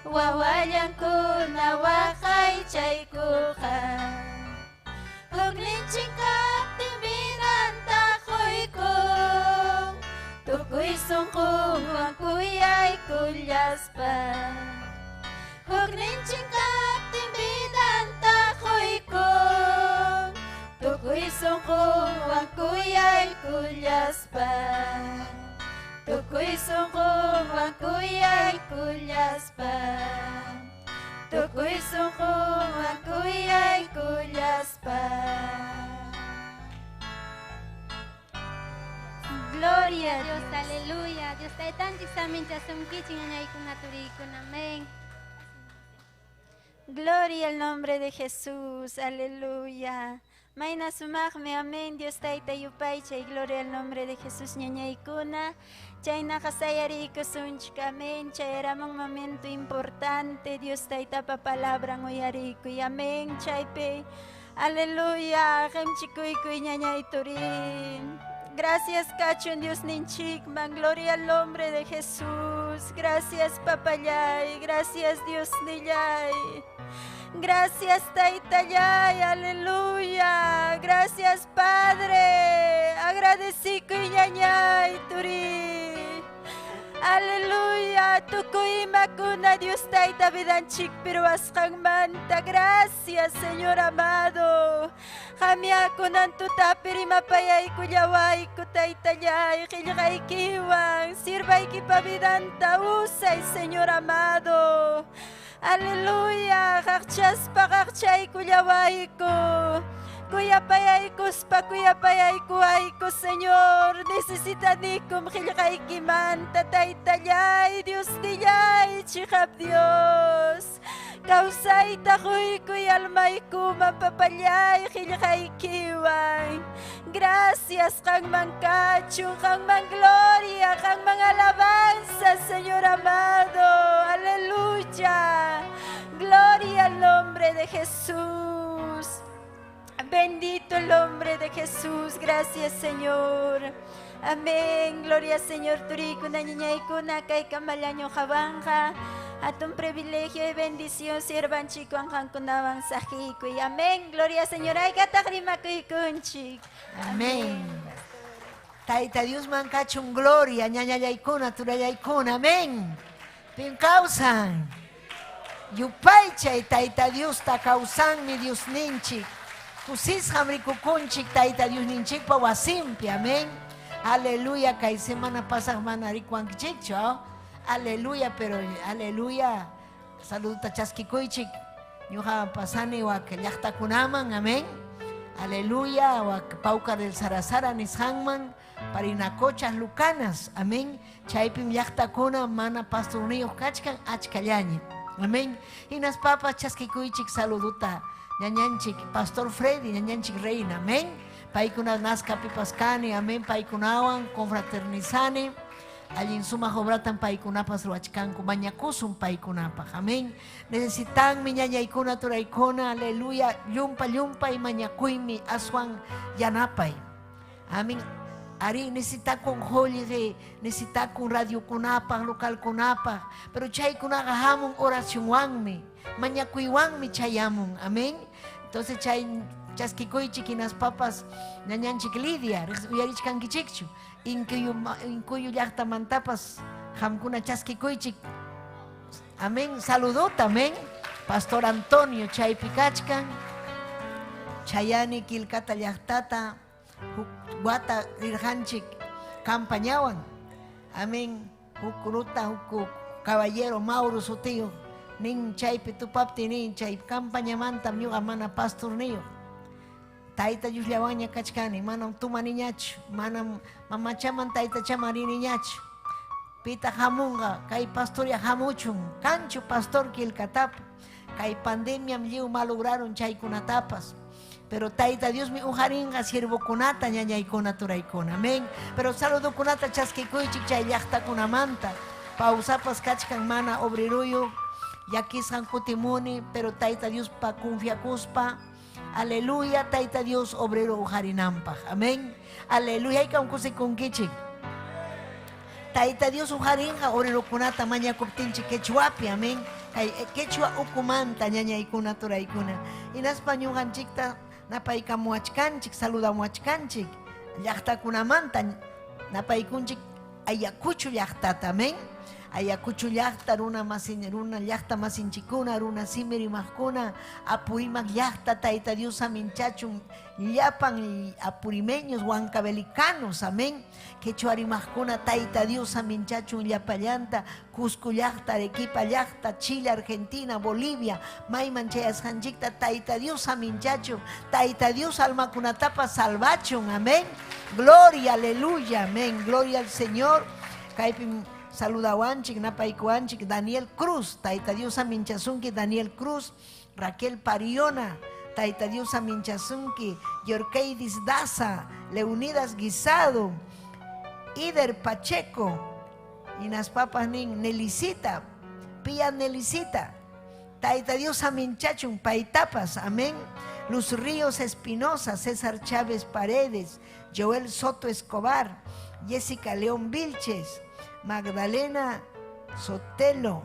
Speaker 3: wawalya kuna wakay chay kuha. Hugnin chingkap timbiran takoy ko, tukoy sungkung wakuyay kulyas pa. Hugnin chingkap timbidan takoy ko, tukoy sungkung wakuyay kulyas pa. tukuy sungkuman kuyay kulyaspan, tukuy sungkuman kuyay kulyaspan.
Speaker 4: Gloria a Dios, aleluya. Dios está tan chisamin chasum kichin ñañaykuna turikuna. Amén.
Speaker 2: Gloria al nombre de Jesús, aleluya. Maina sumagme, amén. Dios taita yupaycha y gloria al nombre de Jesús ñañaykuna. Chayna kasayariko sunchka, amén. Chay era un momento importante. Dios taita pa palabra ngoyariko y amén. Chaype, aleluya. Gemchikuy ñañay turin. Gracias, Cachon Dios Ninchikman, gloria al nombre de Jesús. Gracias, Papayay, gracias, Dios Niyay. Gracias, Taitayay, aleluya. Gracias, Padre. Agradecido y ñañay, Turi. Aleluya, tukuima kuna Dios taita vidanchik pero askan manta. Gracias, Señor amado. Jamia kunan tuta pirima payay kuyaway kutaitayay kilgay kiwang sirvay kipavidanta usay, Señor amado. Aleluya, kakchas pakakchay kuyaway ko. Kuyapayay kuspa, kuyapayay kuay ko, Señor. Necesitanikum hilkay kiman, tatay tayay, Dios niyay, chikap Dios. Kausay takoy kuyalmay kuman papalyay, hilkay kiway. Gracias kang mangkachung, kang manggloria, kang mangalabanza, Señor amado. Aleluya. Gloria al nombre de Jesús. Bendito el nombre de Jesús, gracias Señor. Amén, gloria Señor Turikuna Niñaykuna Kay Kamalaño Jabanja. A tu privilegio y bendición sirvan chico anjankunawan sajico. Y amén, gloria Señor. Ay katakrimakuy kunchik.
Speaker 3: Amén. Taita Dios mankachun gloria, ñañayaykuna, turayaykuna, amén. Pin causan. Yupaychay Taita Dios ta causan mi Dios ninchik. Kusis hamrikukunchik Taita Dios ninchik pa wasimpi, amén. Aleluya, kay semana pasada manarikuankichik, aleluya, pero aleluya. Saluda chaskikuychik. Ñuqa pasani wa llaqtakunaman, amén. Aleluya, wa pauca del Sarasara nisqanman parinacochas lucanas, amén. Chaypim llaqtakuna mana pastorniyuq kachkan achkallañi, amén. Inas papas chaskikuychik saluduta ñañanchik Pastor Freddy, ñañanchik Reina, amén. Paykuna nazcapi paskani, amén. Paykunawan confraternizani. Allin suma obratan paykunapas ruachkanku mañakusum paykunapaj, amén. Necesitan mi ñañaykuna turaykuna, aleluya, llumpa llumpa y mañakuymi aswan yanapay, amén. Ari necesitakun hollire, necesitakun radiokunapaj, localkunapaj, pero chaykunaqa hamun oracionwanmi, mañakuywanmi chayamun, amén. Entonces chay chaskikuychik inas papas ñañanchik Lidia, uyarichkankichikchu. Inkuyu llaqtamantapas hamkuna chaskikuychik, amén. Saludota, amén. Pastor Antonio chaypi kachkan, chayani kilkata llaqtata wata rirhanchik campañawan, amén. Hukuruta huku caballero Mauro Sotillo nin chaypi tupapti nin chay campañamanta ñuqa mana pastor niyo. Taita Yuslawaña kachkani, manam tumaniñachu, manam mamachaman taita chamariniñachu. Pita hamunga, kay pastoria hamuchun, kanchu pastor kilkatap, kay pandemia mliu malograron chaykunatapas. Pero taita Dios mi ujaringa sirvokunata ñañaykuna turaykuna, amén. Pero saludukunata chaskikuychik chay llaqtakunamanta, pausapas kachkan mana obreruyo, yakisqan kutimuni, pero taita Dios pa confiakuspa. Aleluya, taita Dios obrero ujarinampaj, amén. Aleluya, ikan kusikunkichik. Taita Dios ujarinja obrero kunata mañakuptinchik quechuapi, amén. Kay quechua ukumanta ñañaykuna turaykuna. Inaspa ñuqanchikta napaykamuachkanchik, saludamuachkanchik. Llaqtakunamanta napaykunchik ayakuchu llaqtata, amén.
Speaker 6: ayakuchu llaqta runa llaqta masinchikuna runa simiri majkuna apurimak llaqta Tayta Dios aminchachun llapan apurimeños huancavelicanos amén quechua rimajkuna Tayta Dios aminchachun llapallanta Cusco llaqta Arequipa llaqta Chile Argentina Bolivia mayman chayasqanchikta Tayta Dios aminchachun Tayta Dios almakunatapa salvachun amén gloria aleluya amén gloria al Señor kaypim saludawanchik napaykuwanchik Daniel Cruz Tayta Dios aminchasunki Daniel Cruz Raquel Pariona Tayta Dios aminchasunki Yorkeidis Daza Leonidas Guisado Ider Pacheco Inas papas nin Nelicita Pia Nelicita Tayta Dios aminchachun paitapas amén Luz Ríos Espinosa César Chávez Paredes Joel Soto Escobar Jessica León Vilches Magdalena Sotelo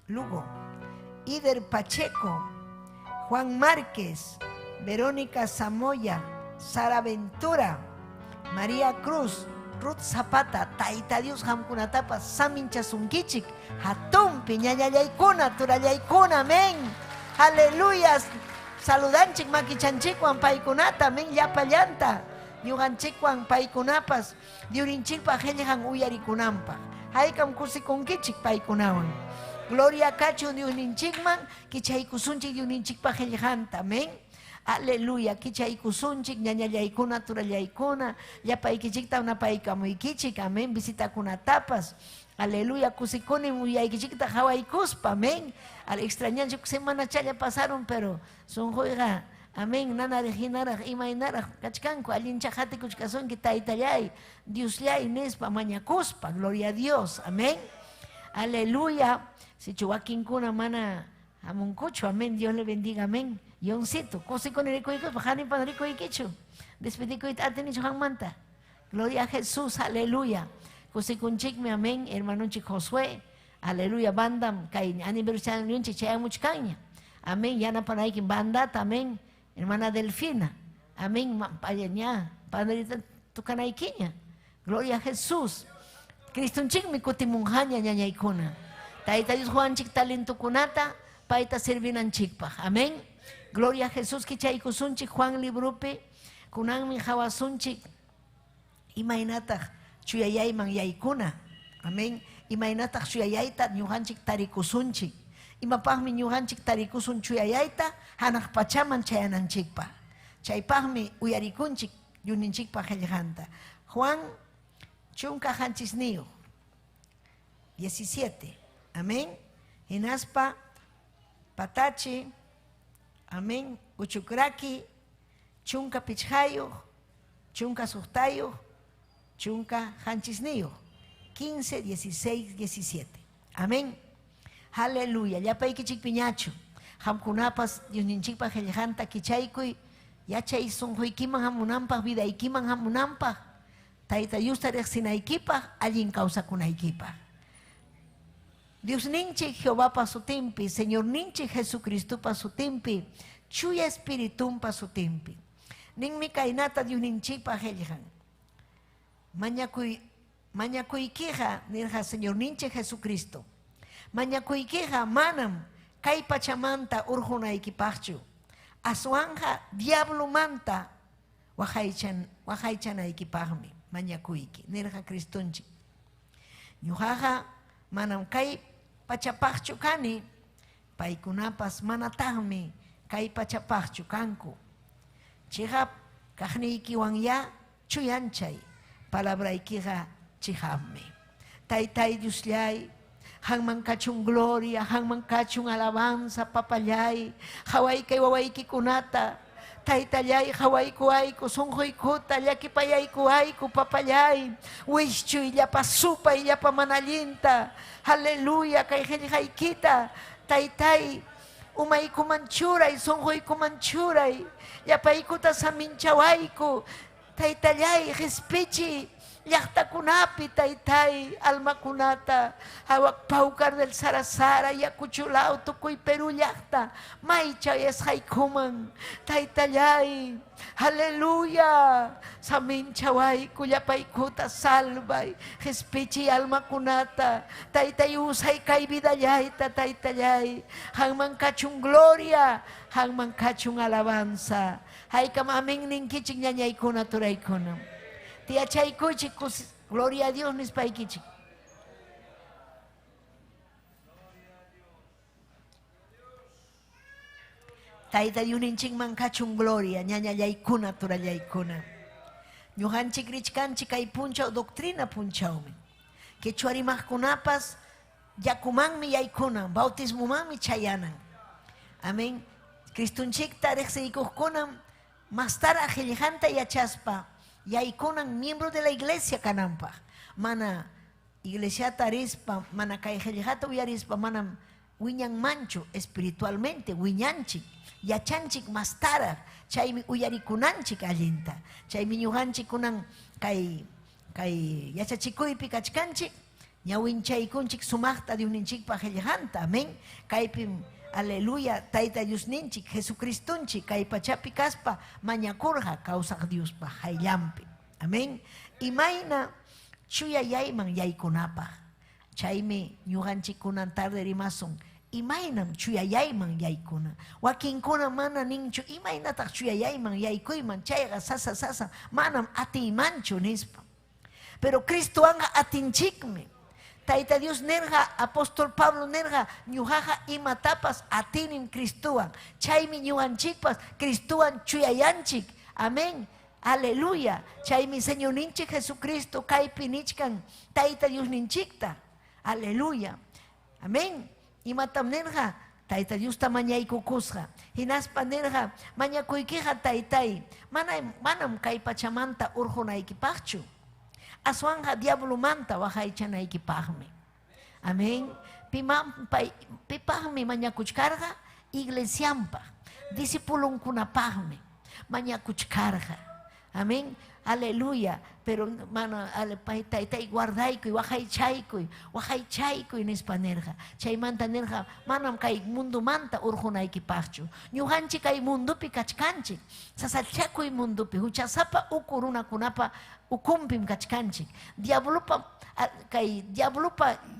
Speaker 6: Lugo Ider Pacheco Juan Márquez Verónica Zamoya Sara Ventura María Cruz Ruth Zapata Tayta Dios hamkunatapa saminchasunkichik hatun piñayayaykuna turayaykuna amén aleluya saludanchik makichanchikwan paykunata amén llapallanta ñuqanchikwan paykunapas diurinchikpa qhilliqan uyarikunanpaq haykam kusikunkichik paykunawan gloria kachun Diosninchikman kichaykusunchik Diosninchikpa qhilliqanta amén aleluya kichaykusunchik ñañallaykuna turallaykuna llapaykichikta napaykamuykichik amén visitakunatapas aleluya kusikunin uyaykichikta hawaykuspa amén al extrañanchik semana challa pasaron pero sunquyqa amén nanarihinaraq imaynaraq kachkanku allinchaq hatikuchkasunki taytallay Diosllay nispa mañakuspa gloria a Dios amén aleluya sichu wakinkuna mana hamunkuchu amén Dios le bendiga amén yoncito kusikuni rikuykuspa hanipan rikuykichu despedikuyta atinichu hanmanta gloria a Jesús aleluya kusikunchikmi amén hermanunchik Josué aleluya bandam kay aniversariunchik chayamuchkanña amén yanapanaykin bandata amén hermana Delfina amén payaña padrita tukanaykiña gloria a Jesús Cristunchikmi kutimunjaña ñañaykuna Tayta Dios Juanchik talentukunata payta servinanchikpaq amén gloria a Jesús kichaykusunchik Juan librupi kunanmi hawasunchik imaynataq chuyayayman yaykuna amén imaynataq chuyayayta ñuqanchik tarikusunchik imapaqmi ñuqanchik tarikusun chuyayayta hanaq pachaman chayananchikpaq chaypaqmi uyarikunchik Diosninchikpaq qillqanta Juan chunka hanchisniyuq 17 amén hinaspa patachi amén uchukraki chunka pichhayuq chunka suqtayuq chunka hanchisniyuq 15, 16, 17 amén aleluya llapaykichik piñachu hamkunapas Diosninchikpaq qillqanta kichaykuy yachay sunquykiman hamunanpaq vidaykiman hamunanpaq Tayta Diosta riqsinaykipaq allin kawsakunaykipaq Diosninchik Jehovapa sutinpi Señorninchik Jesucristupa sutinpi chuya espiritumpa sutinpi ninmi kaynata Diosninchikpaq qillqan mañakuykiqa nirqa Señorninchik Jesucristo mañakuykiqa manam kay pachamanta urqunaykipaqchu aswanja diablomanta waqaychanaykipaqmi mañakuyki nirqa Cristunchik ñuqaqa manam kay pachapaqchu kani paykunapas manataqmi kay pachapaqchu kanku chihap kaqniykiwanya chuyanchay palabraykiqa chihapmi Taytay Diosllay hanman kachun gloria hanman kachun alabanza papallay hawaykay wawaykikunata Taytallay hawaykuayku sunquykuta llakipayaykuayku papallay wishchuy llapa supay llapa manallinta aleluya kay qillqaykita Taytay umaykuman churay sunquykuman churay llapaykuta saminchawayku Taytallay qhispichiy llaqtakunapi taytay almakunata hawak paukar del Sarasara yakuchulao tukuy Perú llaqta maycha yasqaykuman taytallay aleluya samin chaway kuyapaykuta salvay jespichi almakunata taytay usay kay vidallayta taytallay hangman kachun gloria hangman kachun alabanza haykam amin ninkichik ñañaykuna turaykuna tiachaykuchik gloria a Dios nispaykichik. Tayta Diosninchikman kachun gloria ñañallaykuna turallaykuna. Ñuqanchik richkanchik kay punchaw doctrina punchawmi. Quechua rimaqkunapas yakumanmi yaykunan, bautismumanmi chayanan. Amén. Cristunchikta riqsiykuqkunan mastara qillqanta yachaspa yaykunan miembro de la iglesia kananpaq. Mana iglesiata rispa, mana kay qillqata uyarispa manam wiñanmanchu espiritualmente wiñanchik. Yachanchik mastara chaymi uyarikunanchik allinta. Chaymi ñuqanchik kunan kay yachachikuypi kachkanchik ñawinchaykunchik sumaqta Diosninchikpa qillqanta. Amén. Kaypim aleluya tayta Diosninchik Jesucristunchik kay pachapi kaspa mañakurqa kawsaq Diospa hayllampi. Amén. Imayna chuyayayman yaykunapaq. Chaymi ñuqanchik kunan tarde rimasun imaynam chuyayayman yaykuna. Wakinkuna mana ninchu imaynataq chuyayayman yaykuyman chayqa sasa manam atiymanchu nispa. Pero Cristuwanqa atinchikmi. Tayta Dios nerja, apóstol Pablo nerja, ñuqaqa imatapas atinim Cristuwan. Chaymi ñuqanchikpas Cristuwan chuyayanchik. Amén. Aleluya. Chaymi Señor ninchik Jesucristo kaypi nichkan Tayta Dios ninchikta. Aleluya. Amén. Imatam nerja, Tayta Dios ta mañaykukusqa. Hinaspa nerja, mañakuykiqa taytay. Manam kay pachamanta urjunaykipaqchu. Aswanja diablomanta waqaychanaykipaqmi. Amén. Pipaqmi mañakuchkarqa iglesianpaq, discipulunkunapaqmi mañakuchkarqa. Amén. Aleluya. Pero mana taytay guardaykuy waqaychaykuy nispa nerqa. Chaymanta nerqa manam kay mundumanta urjunaykipaqchu. Ñuqanchik kay mundupi kachkanchik. Sasachakuy mundupi huchasapa uku runakunapa ukumpim kachkanchik. Diablupa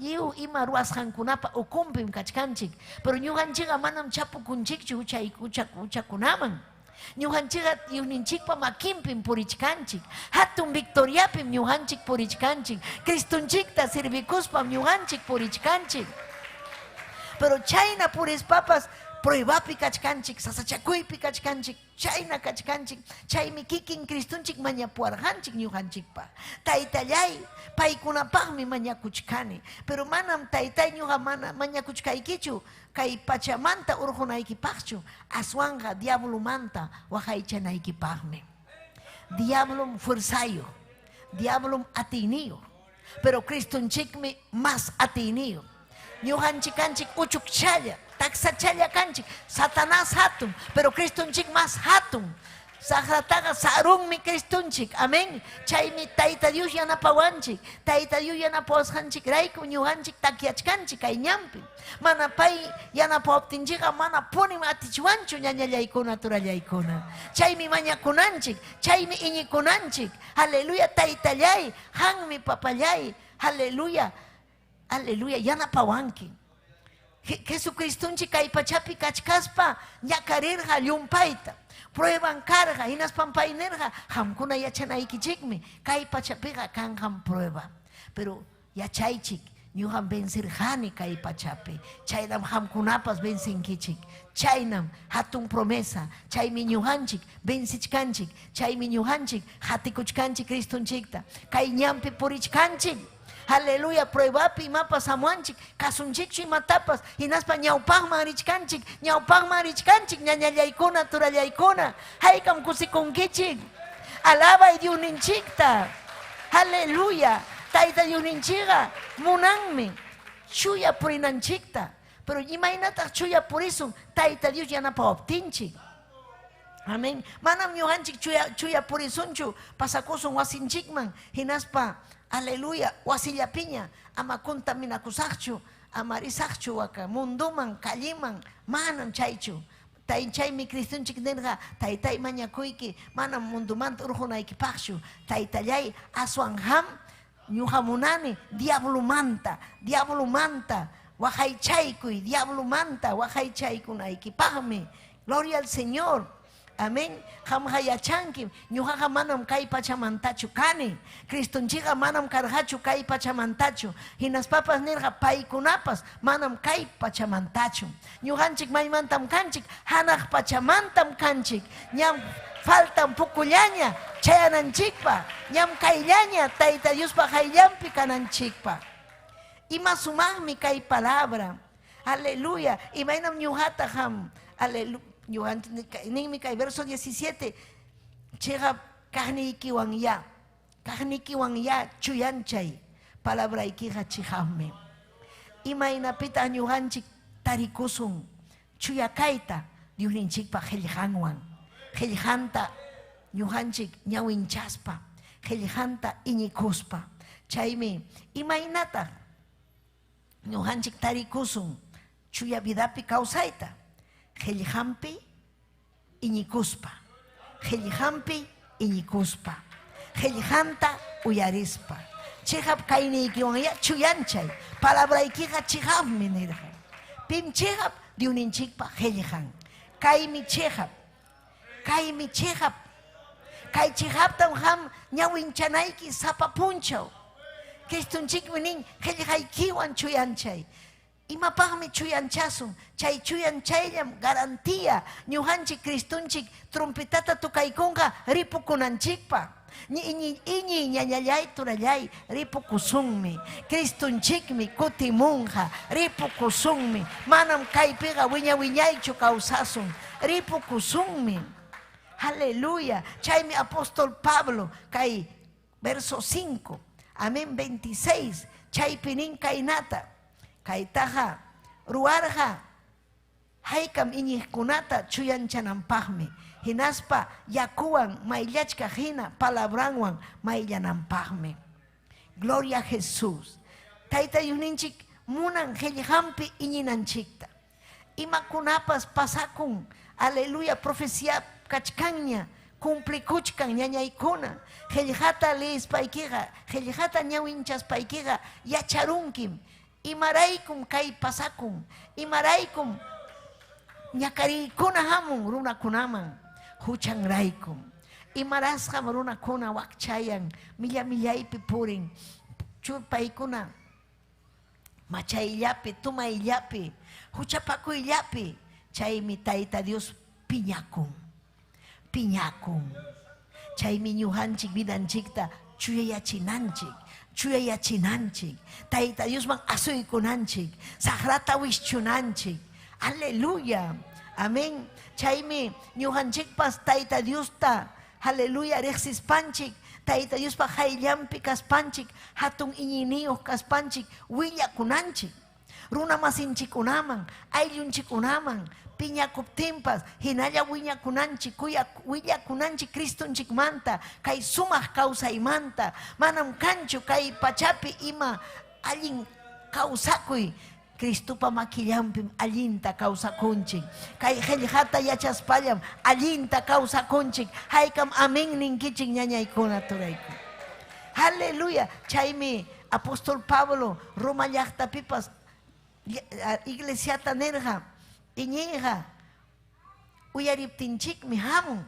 Speaker 6: yiu ima ruasqankunapa ukumpim kachkanchik. Pero ñuqanchikqa manam chapukunchikchu huchakunaman. Ñuqanchikqa Diosninchikpa makinpim purichkanchik. Hatun victoriapim ñuqanchik purichkanchik. Cristunchikta sirvikuspam ñuqanchik purichkanchik. Pero chayna purispapas pruebapi kachkanchik, sasachakuypi kachkanchik, chayna kachkanchik, chaymi kikin Cristunchik mañapuarqanchik ñuqanchikpa. Taytallay, paykunapaqmi mañakuchkani. Pero manam taytay ñuqa mana mañakuchkaykichu, kay pachamanta urjunaykipaqchu, aswanja diablomanta waqaychanaykipaqmi. Diablom fuerzayo, diablom atiniyo, pero Cristunchikmi más atiniyo. Ñuqanchik kanchik uchukchalla, taksachalla kanchik, Satanás hatun, pero Cristunchik más hatun. Sagrataga sarunmi Cristunchik, amén. Chaymi Tayta Dios yanapawanchik, Tayta Dios yanapawasqanchik rayku ñuqanchik takyachkanchik kay ñampi. Mana pay yanapawaptinchikqa mana punim atichwanchu ñañallaykuna turallaykuna. Chaymi mañakunanchik, chaymi iñikunanchik. Aleluya taytallay, hanmi papallay, aleluya. Aleluya, yanapawanki. Jesucristunchik kay pachapi kachkaspa ñakarirqa llumpayta. Prueban carga, hinaspan paynerqa hamkuna yachanaykichikmi. Kay pachapiqa kanqan prueba. Pero yachaychik ñuqan vencerqani kay pachapi. Chaynam hamkunapas vencinkichik. Chaynam hatun promesa. Chaymi ñuqanchik vencichkanchik. Chaymi ñuqanchik hatikuchkanchik Cristunchikta. Kay ñampi purichkanchik. Aleluya, pruebapi imapas amuanchik, kasunchikchu imatapas, hinaspa ñawpaqman richkanchik, ñañallaykuna, turallaykuna, haykam kusikunkichik. Alabay Diosninchikta. Aleluya, Tayta Diosninchikqa munanmi chuya purinanchikta. Pero imaynataq chuya purisun, Tayta Dios yanapawaptinchik. Amen. Manam ñuqanchik chuya purisunchu pasakusun wasinchikman hinaspa aleluya wasillapiña ama contaminakusaqchu ama risaqchu waka munduman kalliman manam chaychu. Chaymi Cristunchik nirqa taytay mañakuyki manam mundumanta urqunaykipaqchu taytallay aswan ham ñuqa munani diablumanta waqaychaykuy diablumanta waqaychaykunaykipaqmi. Gloria al Señor. Amén. Qamqa yachanki ñuqaqa manam kay pachamantachu kani. Cristunchikqa manam karqachu kay pachamantachu. Hinaspapas nirqa paykunapas manam kay pachamantachu. Ñuqanchik maymantam kanchik, hanaq pachamantam kanchik. Ñam faltan pukullaña chayananchikpa. Ñam kayllaña Tayta Diospa qayllanpi kananchikpa. Ima sumaqmi kay palabra. Aleluya. Imaynam ñuqata ham. Aleluya. Ninmi kay verso 17 chega kahnikiwan ya chuyanchay palabraykiqa chihaqmi. Imaynapita ñuqanchik tarikusun chuyakayta Diosninchikpa qillqanwan qillqanta ñuqanchik ñawinchaspa qillqanta iñikuspa. Chaymi imaynata ñuqanchik tarikusun chuya vidapi kawsayta qillqanpi iñikuspa qillqanta uyarispa chihap kayniykiwan chuyanchay palabraykiqa chihapmi nirqa pim chihap Diosninchikpa qillqan kaymi chihap kay chihaptam ham ñawinchanayki sapa punchaw Cristunchikmi nin qillqaykiwan chuyanchay. Imapaqmi chuyanchasun, chay chuyanchayllam garantía ñuqanchik Cristunchik trumpetata tukaykunqa ripukunanchikpa. Iñi ñañallay turallay ripukusunmi. Cristunchikmi kutimunqa ripukusunmi. Manam kaypiqa wiñaychu kawsasun ripukusunmi. Aleluya. Chaymi apóstol Pablo kay verso 5, amén 26, chaypi nin kaynata. Kaytaqa ruarqa haykam iñiqkunata chuyanchananpaqmi hinaspa yakuwan mayllachka hina palabranwan mayllananpaqmi. Gloria a Jesús. Tayta Diosninchik munan qillqanpi iñinanchikta. Imakunapas pasakun aleluya profecía kachkanña cumplikuchkan ñañaykuna qillqata leyispaykiqa qillqata ñawinchaspaykiqa yacharunkim. Imaraykum kay pasakun, imaraykum ñakariykuna hamun runakunaman huchanraykum. Imarasqam runakuna wakchayan millaypi purin paykuna machayllapi tumayllapi huchapakuyllapi chaymi Tayta Dios piñakun. Chaymi ñuqanchik vidanchikta chuyayachinanchik Tayta Diosman asuykunanchik sagrata wischunanchik. Aleluya. Amén. Chaymi ñuqanchikpas Tayta Diosta aleluya riqsispanchik Tayta Diospa qayllanpi kaspanchik hatun iñiniyuq kaspanchik willakunanchik runa masinchikunaman ayllunchikunaman piñakuptinpas hinalla wiñakunanchik willakunanchik Cristunchikmanta kay sumaq kawsaymanta manam kanchu kay pachapi ima allin kawsakuy Cristupa makillanpim allinta kawsakunchik kay qillqata yachaspallam allinta kawsakunchik haykam amén ninkichik ñañaykuna turayku. Aleluya. Chaymi apóstol Pablo Roma llaqtapipas iglesiata nirqa iñiqa uyariptinchikmi hamun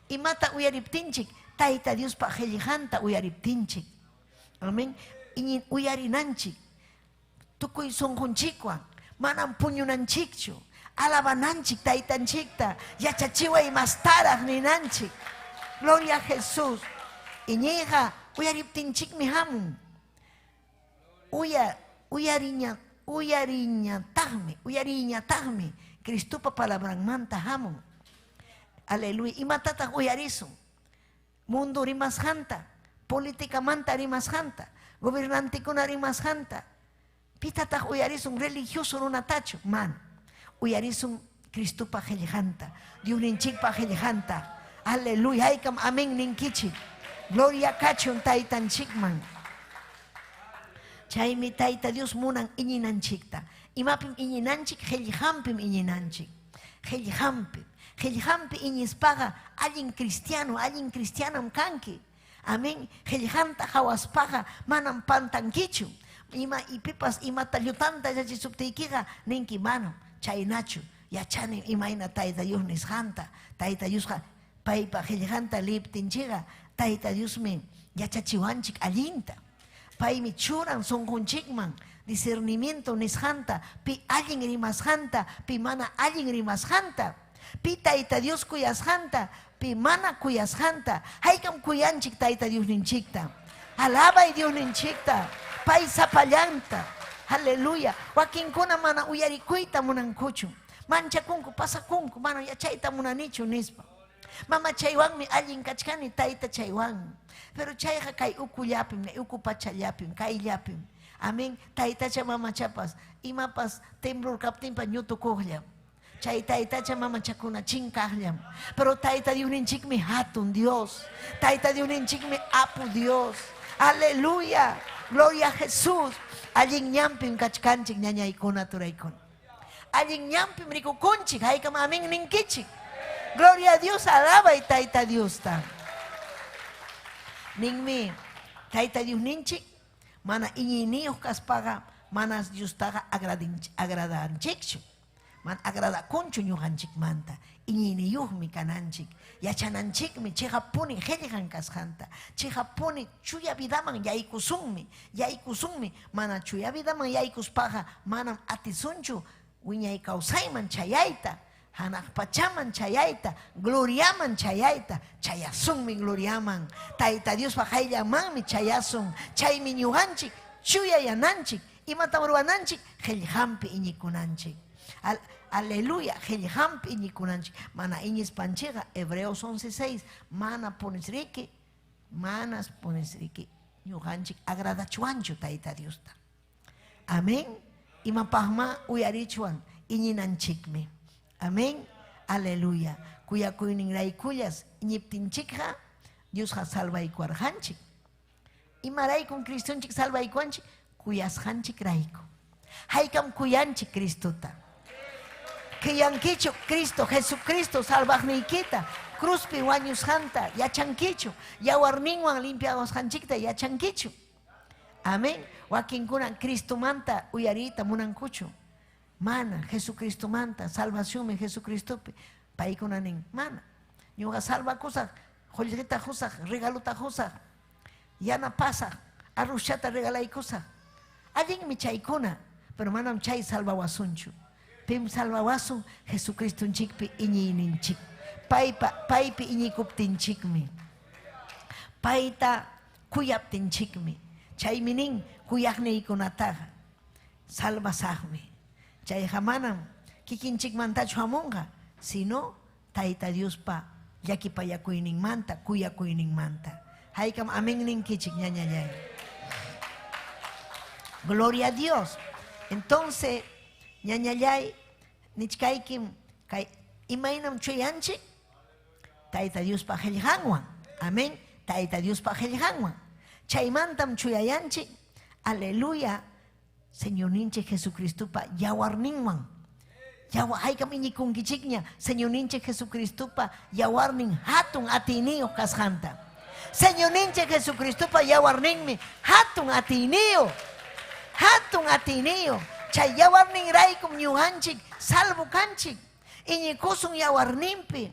Speaker 6: imata uyariptinchik Tayta Diospa qillqanta uyariptinchik. Amén. Iñin uyarinanchik tukuy sunqunchikwan manam puñunanchikchu alabananchik taytanchikta yachachiway mastaraq ninanchik. Gloria a Jesús. Iñiqa uyariptinchikmi hamun uyariñataqmi Cristupa palabranmanta hamun. Aleluya. Imatataq uyarisun mundo rimasqanta politicamanta rimasqanta gobernantikuna rimasqanta pitataq uyarisun religioso runatachu man uyarisun Cristo pa gelejanta, Dios ninchik pa gelejanta. Aleluya, haykam amén ninkichik. Gloria kachun taytan chikman. Chaymi tayta Dios munan iñinanchikta. Imapim iñinanchik, gelijampim iñinanchik. Gelijampim iñispaga allin cristianam kanki. Amén. Gelijanta hawaspaga manam pantankichu. Ima ipipas imata llutanta yachisuptiykiqa ninki manam chaynachu. Yachani imayna tayta Dios nishanta. Tayta Diosqa paypa gelijanta liptinchiqa tayta Diosmi yachachiwanchik allinta. Paymi churan sunqunchikman discernimiento nishanta, pi allin rimashanta, pi mana allin rimashanta, pi tayta Dios kuyashanta, pi mana kuyashanta. Haykam kuyanchik tayta Dios ninchikta. Alabay Dios ninchikta. Pay sapallanta. Aleluya. Wakinkuna mana uyarikuyta munankuchu. Manchakunku, pasakunku, mana yachayta munanichu nispa. Mama chaywanmi allin kachkani tayta chaywan. Pero chayqa kay ukullapim, uku pachallapim, kayllapim. Amén. Taytacha mama chapas, imapas temblor kaptinpa ñutukuqllam. Chay taytacha mama chakuna chinkaqllam. Pero tayta Dios ninchikmi hatun Dios. Tayta Dios ninchikmi apu Dios. Aleluya. Gloria a Jesús. Allin ñampim kachkanchik ñañaykuna turaykuna. Allin ñampim rikukunchik, haykam amén ninkichik. Gloria a Dios, alaba y tayta Dios ta. Ninmi, tayta Dios ninchik, mana iñiniyuq kaspaqa, manas Diostaqa agradanchikchu. Man agradakunchu ñuqanchikmanta. Iñiniyuqmi kananchik. Yachananchikmi chayqapuni qillqan kasqanta. Chayqapuni chuya vidaman yaykusunmi. Mana chuya vidaman yaykuspaqa manam atisunchu wiñay kawsayman chayayta. Hanaq pachaman chayayta, gloriaman chayayta, chayasunmi gloriaman. Tayta Dios paqayllamanmi chayasun. Chaymi ñuqanchik chuyayananchik, imatam ruwananchik, qillqanpi iñikunanchik. Aleluya, qillqanpi iñikunanchik. Mana iñispanchiqa, Hebreos 11:6, manas punisriki, ñuqanchik agradachuanchu tayta Diosta. Amén. Imapaqma uyarichuan iñinanchikmi. Amén. Aleluya. Kuyakuyninraykullas iñiptinchikqa Diosqa salvaykuarqanchik. Imaraykun Cristonchik salvaykuanchik kuyasqanchik rayku. Haykam kuyanchik Cristota. Kuyankichu Cristo Jesucristo salvaqniykita cruzpi wañusqanta yachankichu. Yawarninwan limpiawasqanchikta yachankichu. Amén. Wakinkuna Cristomanta uyarita munankuchu. Mana, Jesucristo manta, salvación en Jesucristo, paikunanin, mana. Ñuqa salva kusaq, jollita husaq, regaluta husaq, yana pasaq, arrushata regalaykusaq. Allinmi chaykuna, pero manam chay salvawasunchu. Pim salvawasun Jesucristo nchikpi iñininchik. Paypi iñikuptinchikmi. Payta kuyaptinchikmi. Chayminin kuyaqniykunataqa salvasaqmi. Chayqa manam kikinchikmantachu hamunqa, sino tayta Diospa llakipayakuyninmanta, kuyakuyninmanta. Haykam amén ninkichik ñañallay. Gloria a Dios. Entonces, ñañallay, nichkaykim, kay imaynam chuyanchik, tayta Diospa qillqanwan. Amén. Tayta Diospa qillqanwan. Chaymantam chuyayanchik, aleluya. Señor ninche Jesucristo pa yawarninman. Haykam iñikunkichikña, Señor ninche Jesucristo pa yawarnin hatun atiniyo kasqanta. Señor ninche Jesucristo pa yawarninmi hatun atiniyo. Hatun atiniyo. Chay yawarnin raykum ñuqanchik salvo kanchik. Iñikusun yawarninpi.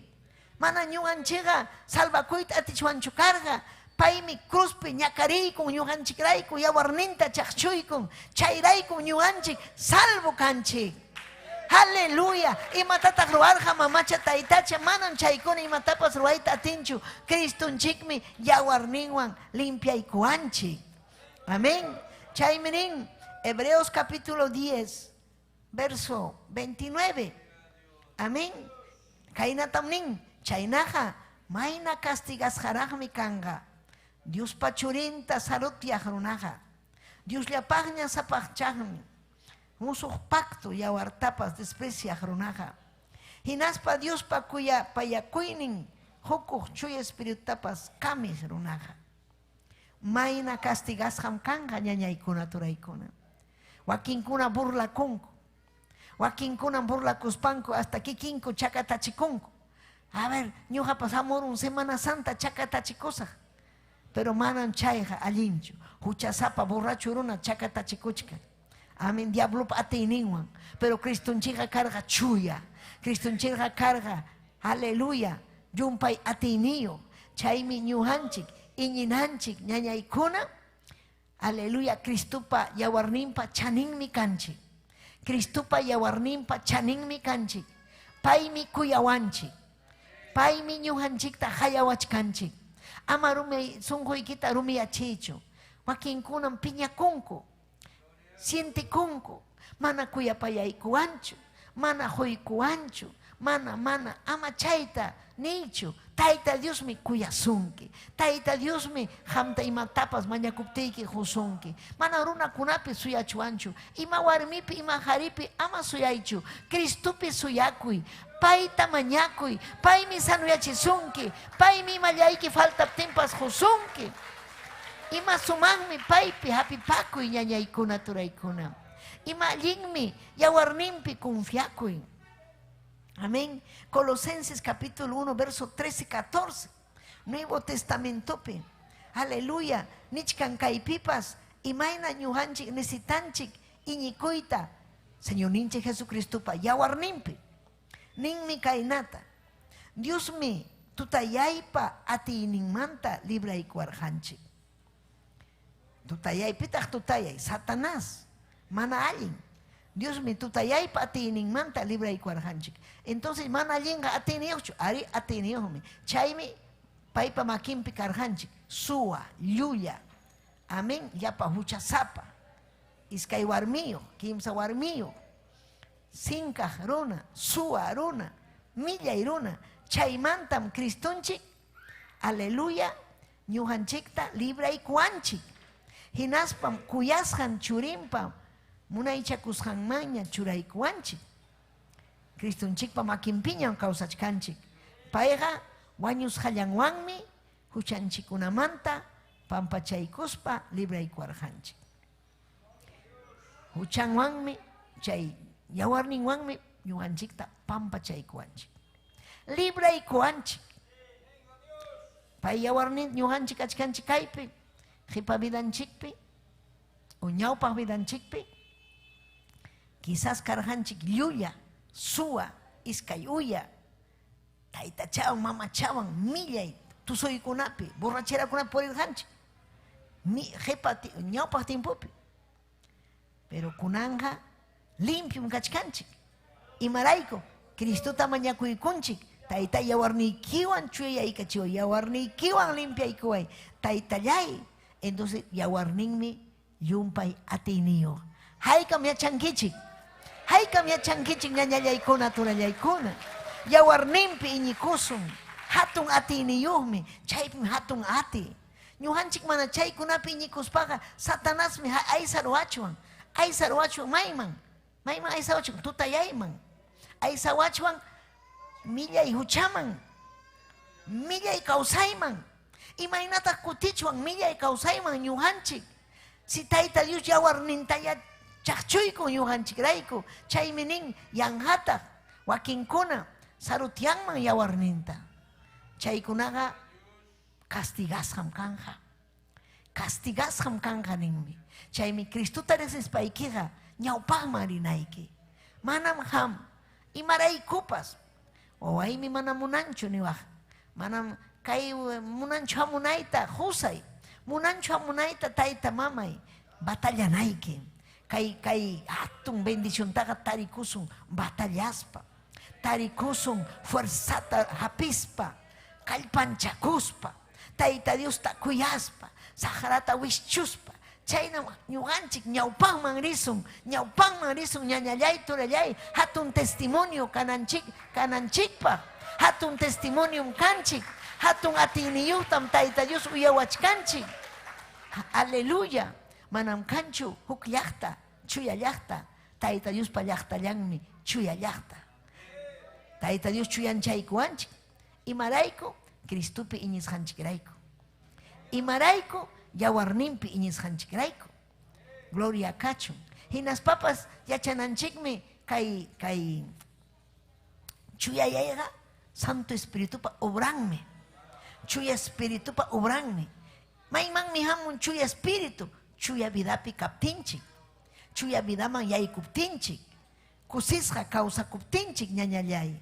Speaker 6: Mana ñuqanchiqa salvakuyta atichwanchu karqa. Paymi cruzpi ñakariykum ñuqanchik rayku yawarninta chaqchuykun. Chayraykum ñuqanchik salvo kanchik. Aleluya. Imatataq ruwarqa mamacha taytacha manam chaykuna imatapas ruwayta atinchu. Cristonchikmi yawarninwan limpiaykuanchik. Amén. Chaymi nin Hebreos capítulo 10 verso 29. Amén. Kaynatam nin chaynaqa mayna castigasqaraqmi kanqa. Dios pachurinta salutiaq runaqa. Dios llapaqña sapaqchaqmi. Musuq pacto yawartapas despreciaq runaqa. Hinaspa Dios pa kuya payakuinin hukuq chuya espíritu tapas kamis runaja. Mayna castigas ham kanja ñañaykuna turaykuna. Wakinkuna burla kunku. Wakinkuna burla kuspanku hasta kikinko chakatachikunku. A ver, ñuqa pasamos un Semana Santa chakatachikosa. Pero manan chayja allinchu. Huchasapa borracho runa chakatachikuchka. Amén, diablo ateininwan. Pero Cristunchiqa carga chuya. Cristunchiqa carga, aleluya. Yumpay ateiniyo. Chaymi ñuhanchik, iñinanchik, ñañaykuna. Aleluya, Cristupa yawarninpa chaninmi kanchik. Cristupa yawarninpa chaninmi kanchik. Paymi kuyawanchik. Paymi ñuhanchikta hayawachkanchik. Ama rumi sunquykita rumiyachichu. Wakinkunan piñakunku. Sientikunku. Mana kuyapayaykuwanchu. Mana huykuwanchu. Mana, ama chayta nichu. Tayta Diosmi kuyasunki. Tayta Diosmi hamta imatapas mañakuptiki husunki. Mana runakunapi suyachuanchu. Ima warmipi, ima haripi ama suyaychu. Cristupi suyakuy. Payta mañakuy. Paymi sanuyachisunki. Paymi mallayki faltaptinpas husunki. Ima sumanmi paypi hapipakuy ñañaykuna turaykuna. Ima allinmi yawarninpi confiakuy. Amén. Colosenses capítulo 1, verso 13 y 14. Nuevo Testamento. Aleluya. Nichkan kaipipas. Imaina ñuhanchik nesitanchik. Iñikuita. Señor ninche Jesucristo pa yawarninpi. Ninmi kainata. Dios mi tutayaypa ati inimanta libra y cuarjanchik. Tutayaypitaq tutayay. Satanás. Mana allin. Dios me tutayay pa atinin manta libra y cuarjanchik. Entonces mana linga atiniocho, ari atiniomi. Chaymi paipa makimpi karjanchik. Sua, lluya. Amén. Yapa mucha sapa. Iskay warmio, kimsa warmio. Sinka runa, sua runa, milla y runa. Chaymantam Cristunchik. Aleluya. Ñuhanchikta libra y cuanchik. Hinaspam kuyasjan churimpam. Munaycha kushanmaña churaykuanchik. Cristunchikpa makinpiñan kawsachkanchik. Payqa wañus hallanwanmi huchanchikunamanta pampachaykuspa libraykuarqanchik. Huchanwanmi chay yawarninwanmi ñuqanchikta pampachaykuanchik. Libraykuanchik. Pay yawarnin ñuqanchik achkanchik kaypi qipa vidanchikpi o ñawpaq vidanchikpi quizás karjanchik lluya, sua, iskay uya, taytachawan, mamachawan, millay, tusuykunapi, borracherakunapi purirjanchik. Ñawpaq timpupi. Pero kunanja limpium kachkanchik. Imarayku, Cristuta mañakuykunchik, tayta yawarniykiwan chuyaykachiway, yawarniykiwan limpiaykuway, taytallay. Entonces yawarninmi yumpay atiniyo. Haykam yachankichik. Haykam yachankichik ñañallaykuna turallaykuna. Yawarninpi iñikusun. Hatun atiniyuqmi. Chaypim hatun ati. Ñuhanchik mana chaykunapi iñikuspaqa Satanasmi aysaruachuan. Aysaruachuan mayman. Mayman aysaruachuan tutayayman. Aysaruachuan millay huchaman. Millay kawsayman. Imaynataq kutichuan millay kawsayman ñuhanchik. Si tayta Dios yawarnintaya chaqchuyku ñuqanchikrayku chaymi nin yanhataq wakinkuna sarutianman yawarninta. Chaykunaqa castigasqam kanja. Castigasqam kanja ninmi. Chaymi Cristuta resispaykiqa ñawpaqman rinayki. Manam ham imaraykupas. Wawaymi mana munanchu niwaq. Manam kay munanchu hamunayta husay. Munanchu hamunayta tayta mamay batallanayki. Kay hatun bendición taga tarikusun batallaspa. Tarikusun fuerzata hapispa. Kallpanchakuspa. Tayta Dios ta kuyaspa. Saharata wischuspa. Chayna ñuqanchik ñawpanman risun ñañallay turallay hatun testimonio kananchikpa. Hatun testimonium kanchik. Hatun atiniyutam tayta Dios uyawachkanchik. Aleluya. Manam kanchu huk llaqta, chuya llaqta. Tayta Dios pa llaqtallanmi chuya llaqta. Tayta Dios chuyanchayku anchik. Imarayku Cristupi iñisqanchikrayku. Imarayku yawarninpi iñisqanchikrayku. Gloria kachun. Hinaspapas yachananchikmi kay chuyayayqa Santo Espiritupa obranmi. Chuya Espiritupa obranmi. Maymanmi hamun chuya Espiritu. Chuya vidapi kaptinchik. Chuya vidaman yaykuptinchik. Kusisqa kawsakuptinchik ñañallay.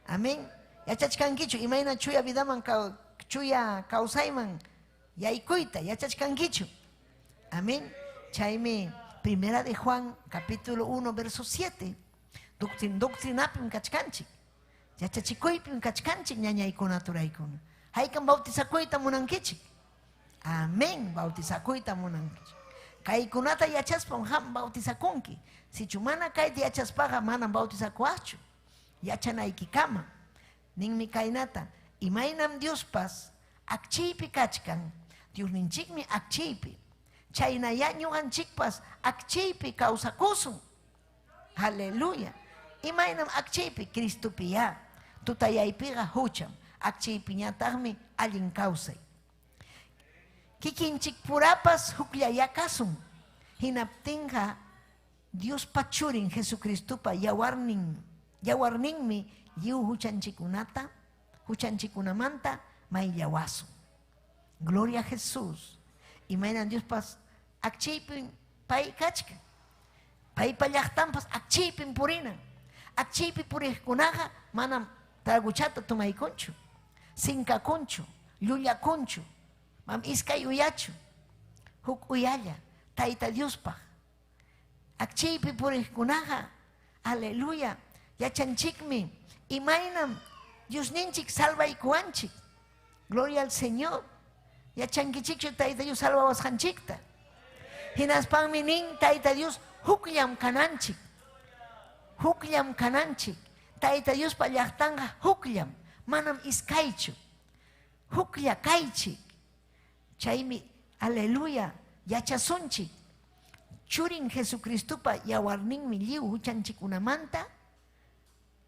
Speaker 6: Amén. Yachachkankichu imayna chuya vidaman chuya kawsayman yaykuyta yachachkankichu. Amén. Chaymi Primera de Juan, capítulo 1, verso 7. Doctrinapim kachkanchik. Yachachikuypim kachkanchik ñañaykunaturaykuna. Haykan bautizakuyta munankichik. Amén. Bautizakuyta munankichik. Kaykunata yachaspan ham bautizakunki. Si chumana kayta yachaspaqa manan bautizakuachu. Yachanaykikama. Ninmi kaynata. Imaynam Diospas akchiypi kachkan. Dios ninchikmi akchiypi. Chaynaya ñuqanchikpas akchiypi kawsakusun. Aleluya. Imaynam akchiypi Cristupi ya. Tutayaypiqa hucham. Akchiypi ñataqmi allin kawsay. Kikinchik purapas hukllaya kasun. Hinaptinqa Dios pachurin Jesucristupa yawarninmi lliw huchanchikunamanta mayllawasun. Gloria a Jesús. Imaynan Diospas akchiypin pay kachka. Paypa llaqtanpas akchiypin purinan. Akchiypi puriqkunaqa manam traguchata tumaykunchu. Sinkakunchu, llullakunchu. Mam iskay uyachu. Huk uyalla Tayta Diospaq. Akchiypi puriqkunaqa, aleluya, yachanchikmi imaynam Diosninchik salvaykuanchik. Gloria al Señor. Yachankichikchu Tayta Dios salvawasqanchikta. Hinaspanmi nin Tayta Dios hukllam kananchik. Hukllam kananchik. Tayta Dios pa llaqtanqa hukllam. Manam iskaychu. Huklla kaychik. Chaymi, aleluya, yachasunchik. Churin Jesucristupa yawarninmi lliw huchanchikunamanta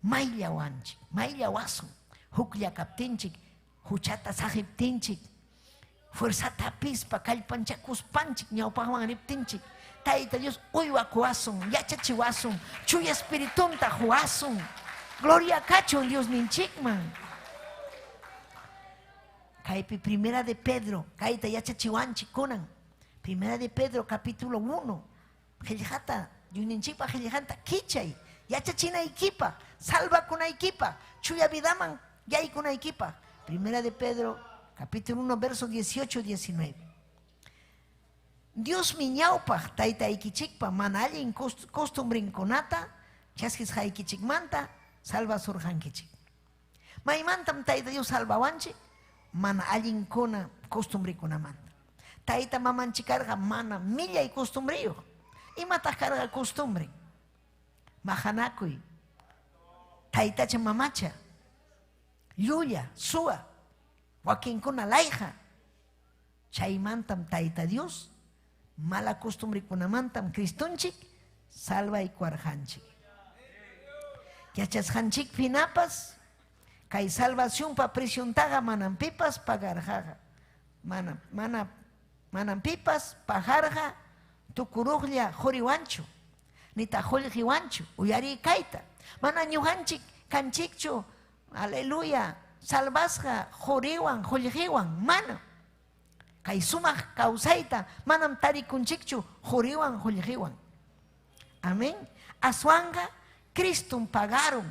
Speaker 6: mayllawanchik. Mayllawasun. Huklla kaptinchik. Huchata saqiptinchik. Fuerzata pispa kallpanchakuspanchik ñawpaqman riptinchik. Tayta Dios uywakuwasun, yachachiwasun, chuya espiritunta huwasun. Gloria kachun Dios ninchikman. Kaypi Primera de Pedro, kayta yachachiwanchik kunan. Primera de Pedro, capítulo 1. Qillqata, Dios ninchikpa qillqanta kichay. Yachachinaykipa, salvakunaykipa, chuya vidaman yaykunaykipa. Primera de Pedro, capítulo 1, verso 18-19. Dios miñawpaq taytaykichikpa mana allin costumbrinkunata chaskisqaykichikmanta salvasurqankichik. Maymantam Tayta Dios salvawanchik mana allinkuna costumbrikunamanta. Tayta mamanchik karqa mana millay costumbriyuq. Imataq karqa costumbre? Mahanakuy, taytacha mamacha, llulla, suwa, wakinkuna layqa. Chaymantam Tayta Dios mala costumbrikunamantam Cristunchik salvaykuarqanchik. Yachasqanchik pinapas kay salvacionpa presiontaqa manam pipas pagarqaqa. Manam pipas pagarqa tukuruqlla huriwanchu. Nita hullqiwanchu, uyari kayta. Mana ñuqanchik kanchikchu, aleluya, salvasqa huriwan, hullqiwan, mana. Kay sumaq kawsayta manam tarikunchikchu huriwan, hullqiwan. Amén. Aswanqa Cristum pagaron.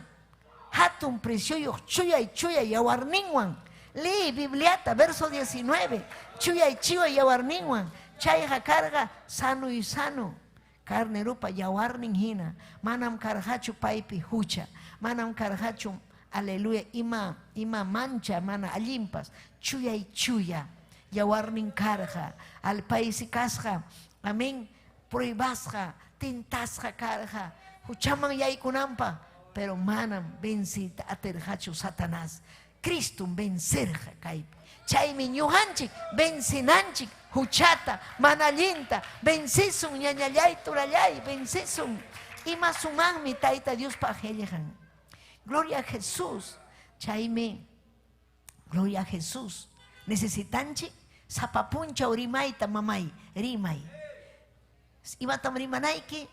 Speaker 6: Hatun preciuyuq chuyay yawarninwan. Lee Bibliata, verso 19. Chuyay yawarninwan. Chayqa karqa sano y sano. Carnerupa yawarnin hina. Manam karqachu paypi hucha. Manam karqachu, aleluya, ima mancha, mana allimpas. Chuya. Yawarnin karqa. Al paisi kasqa. Amén. Pruebasqa. Tintasqa karqa. Huchaman yaykunampa. Pero manam vencita aterqachu Satanás. Cristum vencerqa kaypi. Chaymi ñuqanchik vencinanchik huchata, manallinta, vencisun ñañallay turallay, vencisun. Ima sumanmi Tayta Dios pa qillqan. Gloria a Jesús. Chaime, gloria a Jesús. Necesitanchi, sapapuncha urimaita mamay, rimay. Imatam rimanaiki,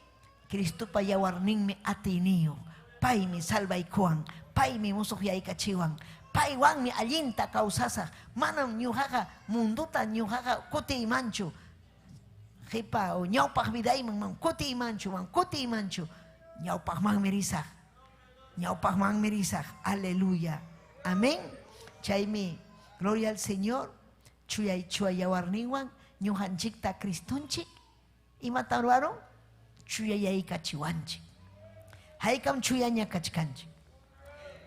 Speaker 6: Cristo pa yawarning mi atinio. Pai mi salvay kuang, pai mi musuhyay kachiwang. Pai wang mi alinta kausasa. Manam nyuhaka, munduta nyuhaka, kuti manchu. Hipa o nyaupak biday mang kuti manchu, nyaupak mang merisak. Nyaupak mang merisak. Aleluya. Amén. Chaime, gloria al Señor. Chuyay yawarniwan, nyuhanchikta Kristunchik. Imataruaron, chuyay kachiwanchik. Haykam chuyanya kachkanchik.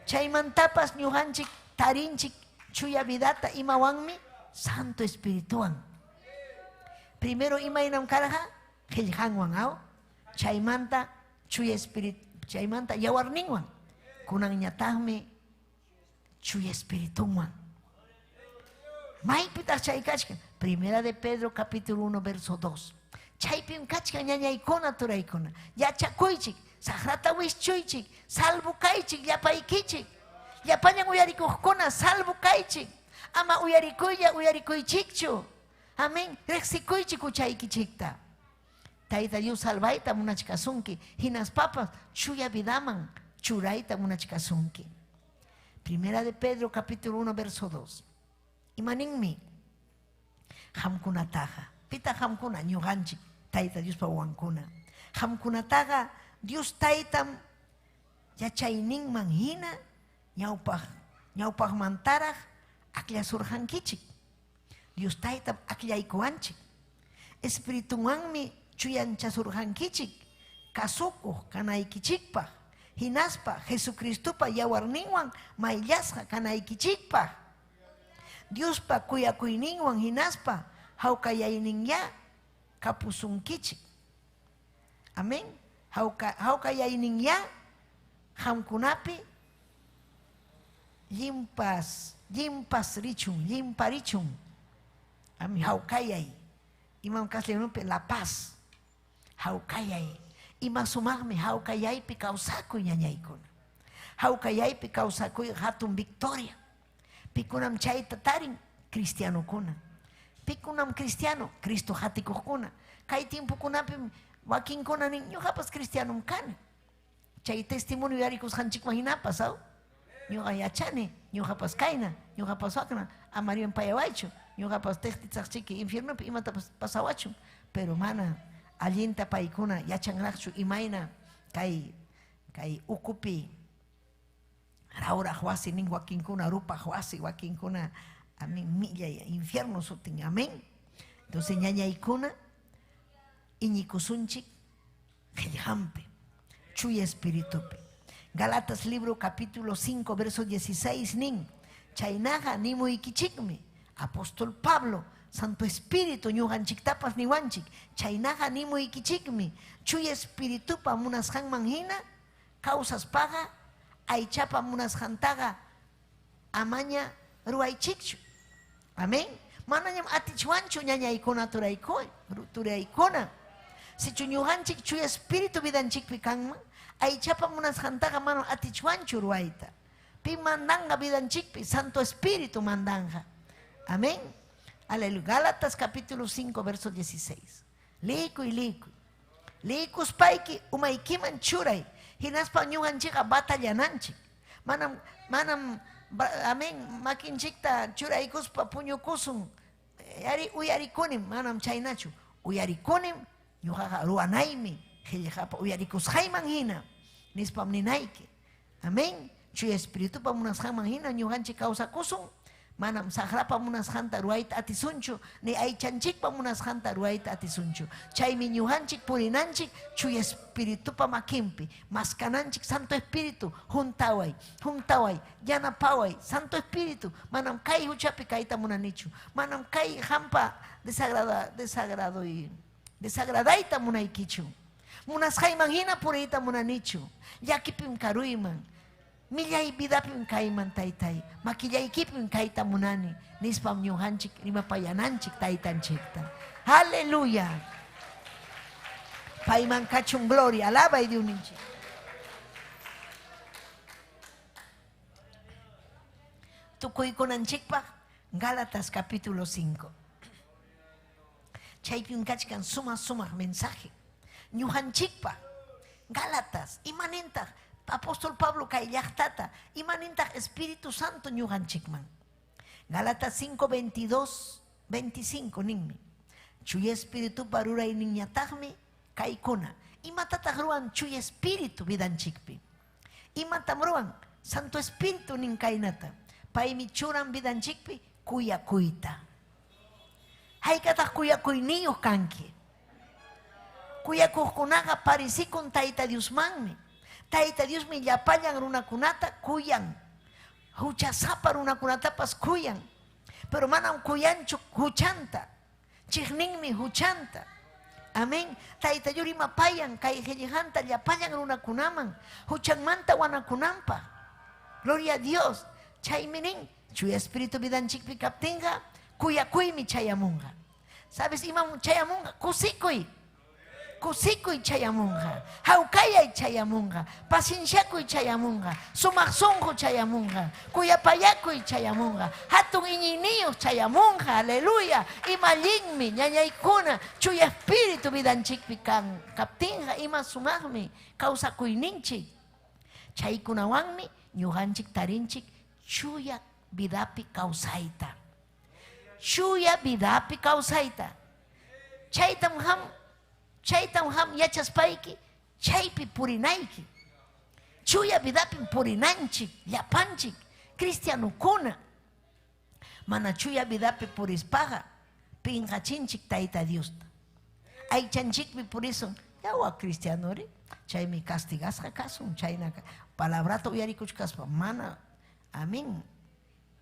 Speaker 6: Chaymantapas ñuhanchik tarinchik chuya vidata imawangmi Santo Espirituan. Primero imaynam karqa qillqanwan aw chaymanta chuya espiritu chaymanta yawarninwan kunan ñataqmi chuya espirituwan. Maypitaq chay kachkan? Primera de Pedro capítulo 1 verso 2. Chaypim kachkan ñañaykuna turaykuna. Yachakuychik, sagrata wischuychik, salvo kaychik, llapaykichik. Llapañan uyarikuqkuna salvo kaychik. Ama uyarikuychikchu. Amén. Rexikuychik uchaykichikta. Tayta Dios salvayta munachkasunki. Hinas papas chuya vidaman churayta munachkasunki. Primera de Pedro capítulo 1 verso 2. Imaninmi hamkunataqa. Pita hamkuna ñuqanchik Tayta Dios pa wankuna. Hamkunataqa Dios taytam yachayninman hina ñawpaq mantaraq aklasurqankichik. Dios taytam aklaykuanchik. Espirituwanmi chuyanchasurqankichik. Kasukuq kanaykichikpaq. Hinaspa Jesucristupa yawarninwan mayllasqa kanaykichikpaq. Diospa kuyakuyninwan hinaspa hawkayayninña kapusunkichik. Amén. Hawkayayninña hamkunapi limparichun. Ami hawkayay. Imam kaslenupe la paz. Hawkayay. Ima sumaqmi hawkayaypi kawsakuy ñañaykuna. Hawkayaypi kawsakuy hatun victoria. Pikunam chayta tarin cristianokuna. Pikunam cristiano, Cristo hatikuqkuna. Kay tiempokunapi wakinkuna nin ñuqapas cristianum kani. Chay testimonio yarikusqanchikman hinapas aw. Ñuqa yachani, ñuqapas kayna, ñuqapas wakna, amariwan payawaychu, ñuqapas testitzaqchiki infiernopi imatapas pasawachu. Pero mana allinta paykuna yachanraqchu imayna kay ukupi rauraq wasi nin wakinkuna rupaq wasi wakinkuna amén millay infierno sutin amén. Entonces ñañaykuna iñikusunchik qillqanpi chuya espiritupi. Galatas libro capítulo 5 verso 16 nin chaynaqa nimuykichikmi apóstol Pablo Santo Espíritu ñuqanchiktapas niwanchik chaynaqa nimuykichikmi chuya espiritupa munasqanman hina kawsaspaqa aychapa munasqantaqa amaña ruwaychikchu. Amén. Manañam atichwanchu ñañaykuna turaykuna. Sichu ñuqanchik chuya espíritu vidanchikpi kanman aychapa munasqantaqa manam atichwanchu ruwayta. Pi mandanga vidanchikpi Santo Espíritu mandanja. Amén. Aleluya. Gálatas capítulo 5 verso 16. Likuy. Likuspayki umaykiman churay. Hinaspa ñuqanchikqa batallananchik. Manam amén makinchikta churaykuspa puñukusun. Uyarikunim manam chaynachu. Uyarikunim ñuqaqa ruwanaymi qillqapa uyarikusqayman hina nispam ninayki. Amén. Chuya espiritupa munasqanman hina ñuqanchik kawsakusun. Manam sagrapa munasqanta ruwayta atisunchu ni aychanchikpa munasqanta ruwayta atisunchu. Chaymi ñuqanchik purinanchik chuya espiritupa makinpi maskananchik Santo Espíritu juntaway yanapaway Santo Espíritu manam kay huchapi kayta munanichu. Manam kay hampa desagradayta munaykichu. Munasqayman hina puriyta munanichu. Llakipim karuyman. Millay vidapim kayman taytay. Makillaykipim kayta munani. Nispam ñuqanchik rimapayananchik taytanchikta. Aleluya. Payman kachun gloria. Alaba y diuninchik. tukuykunanchikpaq Gálatas capítulo 5. Chaypin kachkan sumaq mensaje. Ñujanchikpaq Gálatas imanintaq apóstol Pablo kay llaqtata imanintaq Espíritu Santo ñujanchikman. Gálatas 5, 22, 25 ninmi. Chuy Espíritu paruray niñataqmi kaykuna. Imatataq ruan chuy Espíritu vidanchikpi. Imatam ruan Santo Espíritu nin kaynata. Paymi churan vidanchikpi kuyakuyta. Haykataq kuyakuyniyuq kanki. Kuyakuqkunaqa parisikun Tayta Diosmanmi. Tayta Diosmi llapallan runakunata kuyan. Huchasapa runakunatapas kuyan. Pero manam kuyanchu huchanta. Chiqninmi huchanta. Amén. Tayta Dios rimapayan kay qillqanta llapallan runakunaman. Huchanmanta wanakunanpaq. Gloria a Dios. Chaymi nin chuy Espíritu vidanchikpi kaptinqa kuyakuymi chayamunqa. ¿Sabes imam chayamunqa? Kusikuy. Kusikuy chayamunqa. Hawkayay chayamunqa. Pacienciakuy chayamunqa. Sumaq sunqu chayamunqa. Kuyapayakuy chayamunqa. Hatun iñiniyuq chayamunqa. Aleluya. Imallinmi ñañaykuna chuy Espíritu vidanchikpi kan kaptinqa ima sumaqmi kawsakuyninchik. Chaykunawanmi ñuqanchik tarinchik chuya vidapi kawsayta. Chuya vidapi kawsayta. Chaytam ham yachaspayki chaypi purinayki. Chuya vidapi purinanchik llapanchik cristianukuna. Mana chuya vidapi purispaqa pinqachinchik Tayta Diosta. Aychanchikpi purisun yawa cristianori chaymi castigasqa kasun chayna palabrata uyarikuchkaspa mana amin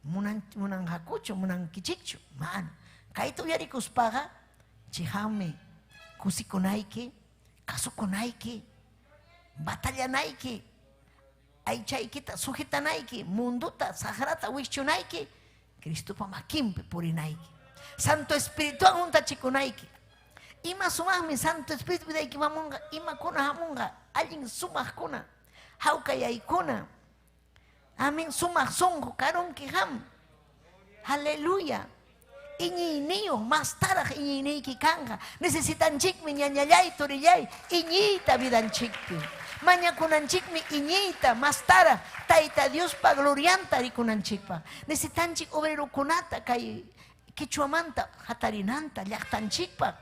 Speaker 6: munan hakuchu munan kichikchu mana kayta uyarikuspaqa chihami kusikunayki kasukunayki batallanayki aychaykita sujitanayki munduta sagrata wischunayki Cristupa makinpi purinayki Santo Espíritu untachikunayki ima sumaqmi Santo Espíritu vidaykimamunqa imakuna hamunqa allin sumaqkuna hawkayaykuna amén sumaq sunqu karunki ham aleluya iñiyniyu más taraq iñiyniyki kanqa necesitanchikmi ñañallay turillay iñiyta vidanchikpi mañakunanchikmi iñiyta más taraq Tayta Diospa glorianta rikunanchikpa necesitanchik obrerukunata kay kichwamanta hatarinanta llaqtanchikpa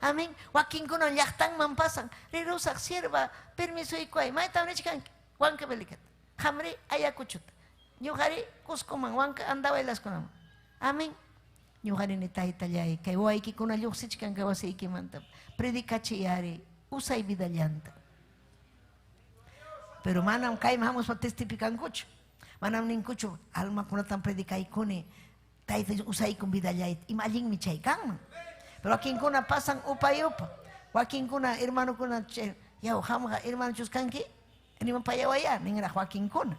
Speaker 6: amén wakinkuna llaqtanman pasan rirusaq sierva permiso ikuay mayta unachkanki wanka belikat hamri ayakuchuta ñuqari Cuscoman wanka andawaylaskunaman amén ñuqarini taytallay kay wawaykikuna lluqsichkanqa wasiykimanta predikachiyari usay vidallanta pero manam kayman hamuspa testificankuchu manam ninkuchu almakunatan predikaykuni Tayta usaykun vidallayta ima allinmi chay kanman pero wakinkuna pasan upay upa wakinkuna hermanokuna yaw hamqa hermano chuskanki rimanpayawaya ninraq wakinkuna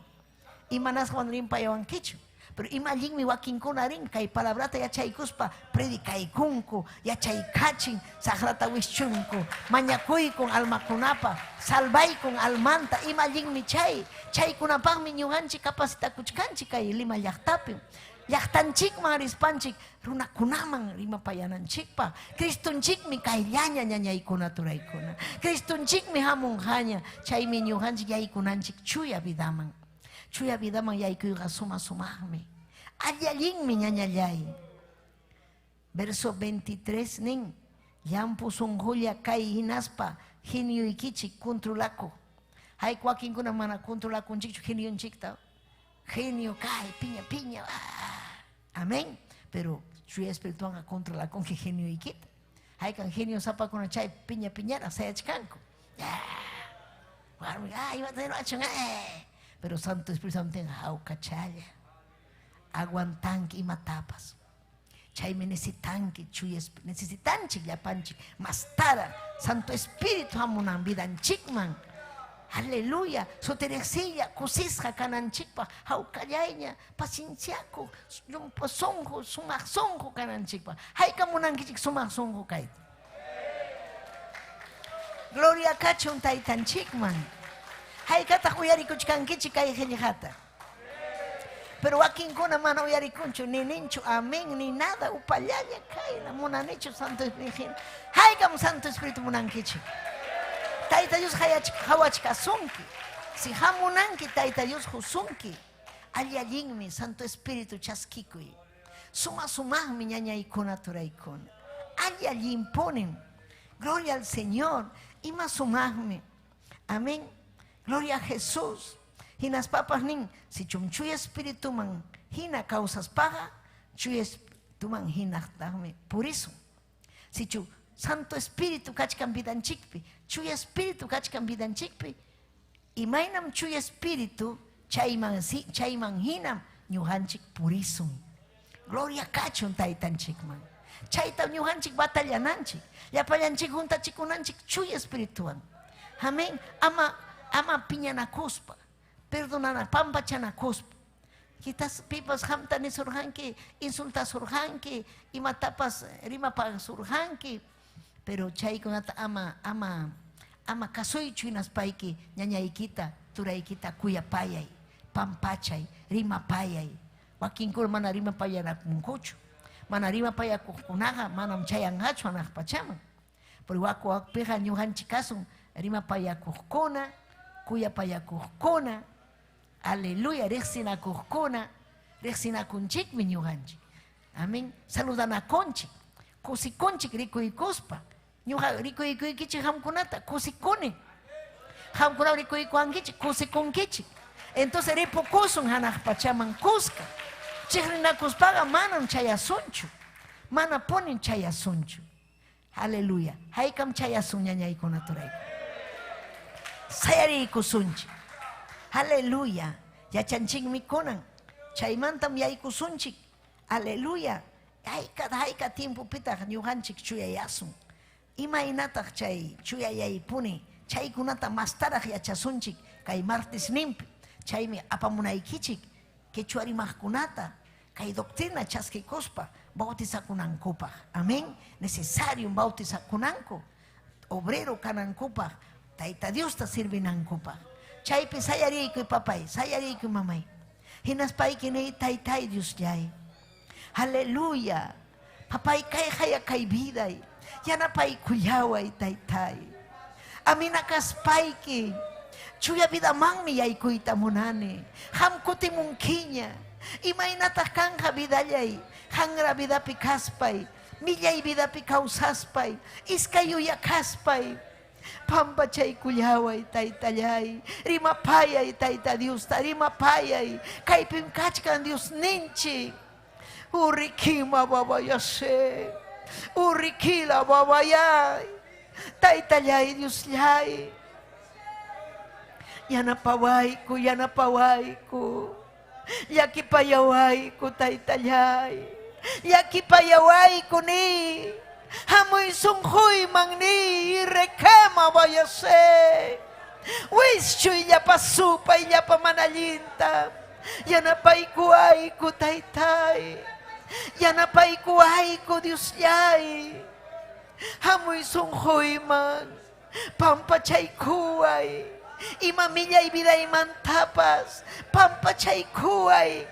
Speaker 6: imanasqaman rimpayawankichu pero ima allinmi wakinkuna rin kay palabrata yachaykuspa predikaykunku yachaykachin sagrata wischunku mañakuykun almakunapa salvaykun almanta ima allinmi chaykunapaqmi ñuqanchik capacitakuchkanchik kay Lima llaqtapi llaqtanchikman rispanchik runakunaman rimapayananchikpa Cristunchikmi kayllaña ñañaykuna turaykuna Cristunchikmi hamunqaña chaymi ñuqanchik yaykunanchik chuya vidaman yaykuyqa sumaqmi allallinmi ñañallay verso 23 nin llampu sunqulla kay hinaspa geniyuykichik controlakuq hayku wakinkuna mana controlakunchikchu geniyunchikta genio kay piña amén pero chuya espirituanqa controlakunki geniyuykita haykan genio sapakuna chay piñara sayachkanku warmi imatayro achun pero Santo Espíritu Santo hawkachalla aguantanki imatapas chaymi necesitanchik llapanchik más tara Santo Espíritu hamunan vidanchikman aleluya soterexilla kusisqa kananchikpaq hawkallayña pacienciaku sunqu sumaq sunqu kananchikpaq hayka munankichik sumaq sunqu kayta gloria kachun taytanchikman haykataq uyarikuchkankichik kay qillqata Pero aquí kuna mano yari kunchu ni ninchu amén ni nada upallaya kaina munanichu Santo Espíritu. Haykam Santo Espíritu munankichi. Taita Dios hawachka sunki. Si hamunanki taita Dios husunki. Allí Santo Espíritu chaskikui. Suma mi ñañaykuna turaykuna. Allí imponen. Gloria al Señor. Ima sumahmi. Amén. Gloria a Jesús. Hinas papas nin. Si chumchuy espíritu man hina causas paga. Chuy espíritu man hina dame. Por eso. Si chu Santo Espíritu kachkan vidan chikpi. Chuy espíritu kachkan vidan chikpi. Y mainam chuy espíritu. Chayman hinam. Ñuhanchik purisum. Gloria kachun taitanchik man. Chayta ñuhanchik batallananchik. Llapallanchik juntachikunanchik chuy espirituan. Amén. Ama piñanakuspa. Perdonana pampachanakuspa. Quizás pipas hamtani surhanki, insultas surhanki, y matapas rimapas surhanki. Pero chaykunata ama kasuichu inaspaiki, ñañaykita, turaykita kuyapayay, pampachay, rimapayay. Wakinkur mana rimapayanakunkuchu. Mana rimapayakukunaga, manam chayangachu anakpachaman. Pero wakuakpeja ñuhanchikasun, rimapayakukuna, kuyapayakukuna. Aleluya, rexinakuskuna, rexinakunchikmi ñuhanchik. Amén. Saludanakunchik, kusikunchik rikuykuspa. Ñuha rikuykichik hamkunata, kusikuni. Hamkuna rikuykuankichik, kusikunkichik. Entonces ripukusun hanakpachaman kuska. Chikrinakuspaga manam chayasunchu. Mana ponin chayasunchu. Aleluya. Haykam chayasun ñañaykuna turayku. Sayarikusunchik. Aleluya. Yachanchik mikunan. Chaymantam yaykusunchik. Aleluya. Hayka tiempo pita ñuhanchik chuyayasun. Imaynataq chay chuyayaypuni. Chaykunata mastaraq yachasunchik. Kay martes nimpi. Chaymi apamunaykichik. Quechua rimaqkunata. Kay doctrina chaskikuspa. Bautizakunankupaq. Amén. Necesario bautizakunanku. Obrero kanankupaq. Tayta Diosta sirvinankupaq. Chaypi sayariykuy papay, sayariykuy mamay. Hinaspayki ni taytay Dios yay. Aleluya. Papay kay haya kay viday. Yanapay kuyaway taytay. Aminakaspayki. Chuya vida mangmi yaykuyta munani. Hamkuti munkiña. Imaynataq kanja vidallay. Hangra vidapi kaspay. Millay vidapi kawsaspay. Iskayuya kaspay. Pampa chay kuyaway taytallay. Rimapayay tayta Dios. Rimapayay. Kaypim kachkan Dios ninchi. Urikima babayase. Urikila babayay. Taytallay Dios yay. Yanapawayku, yanapawayku. Yakipayawayku taytallay. Yakipayawayku ni. Hamoy sunghoy mang ni rekema bayase. Wischoy ya pasupay ya pamanalinta. Yanapay kuayku taytay. Yanapay kuayku Dios yay. Hamoy sunghoy man. Pampachay kuay. Imamillay biday man tapas. Pampachay kuay.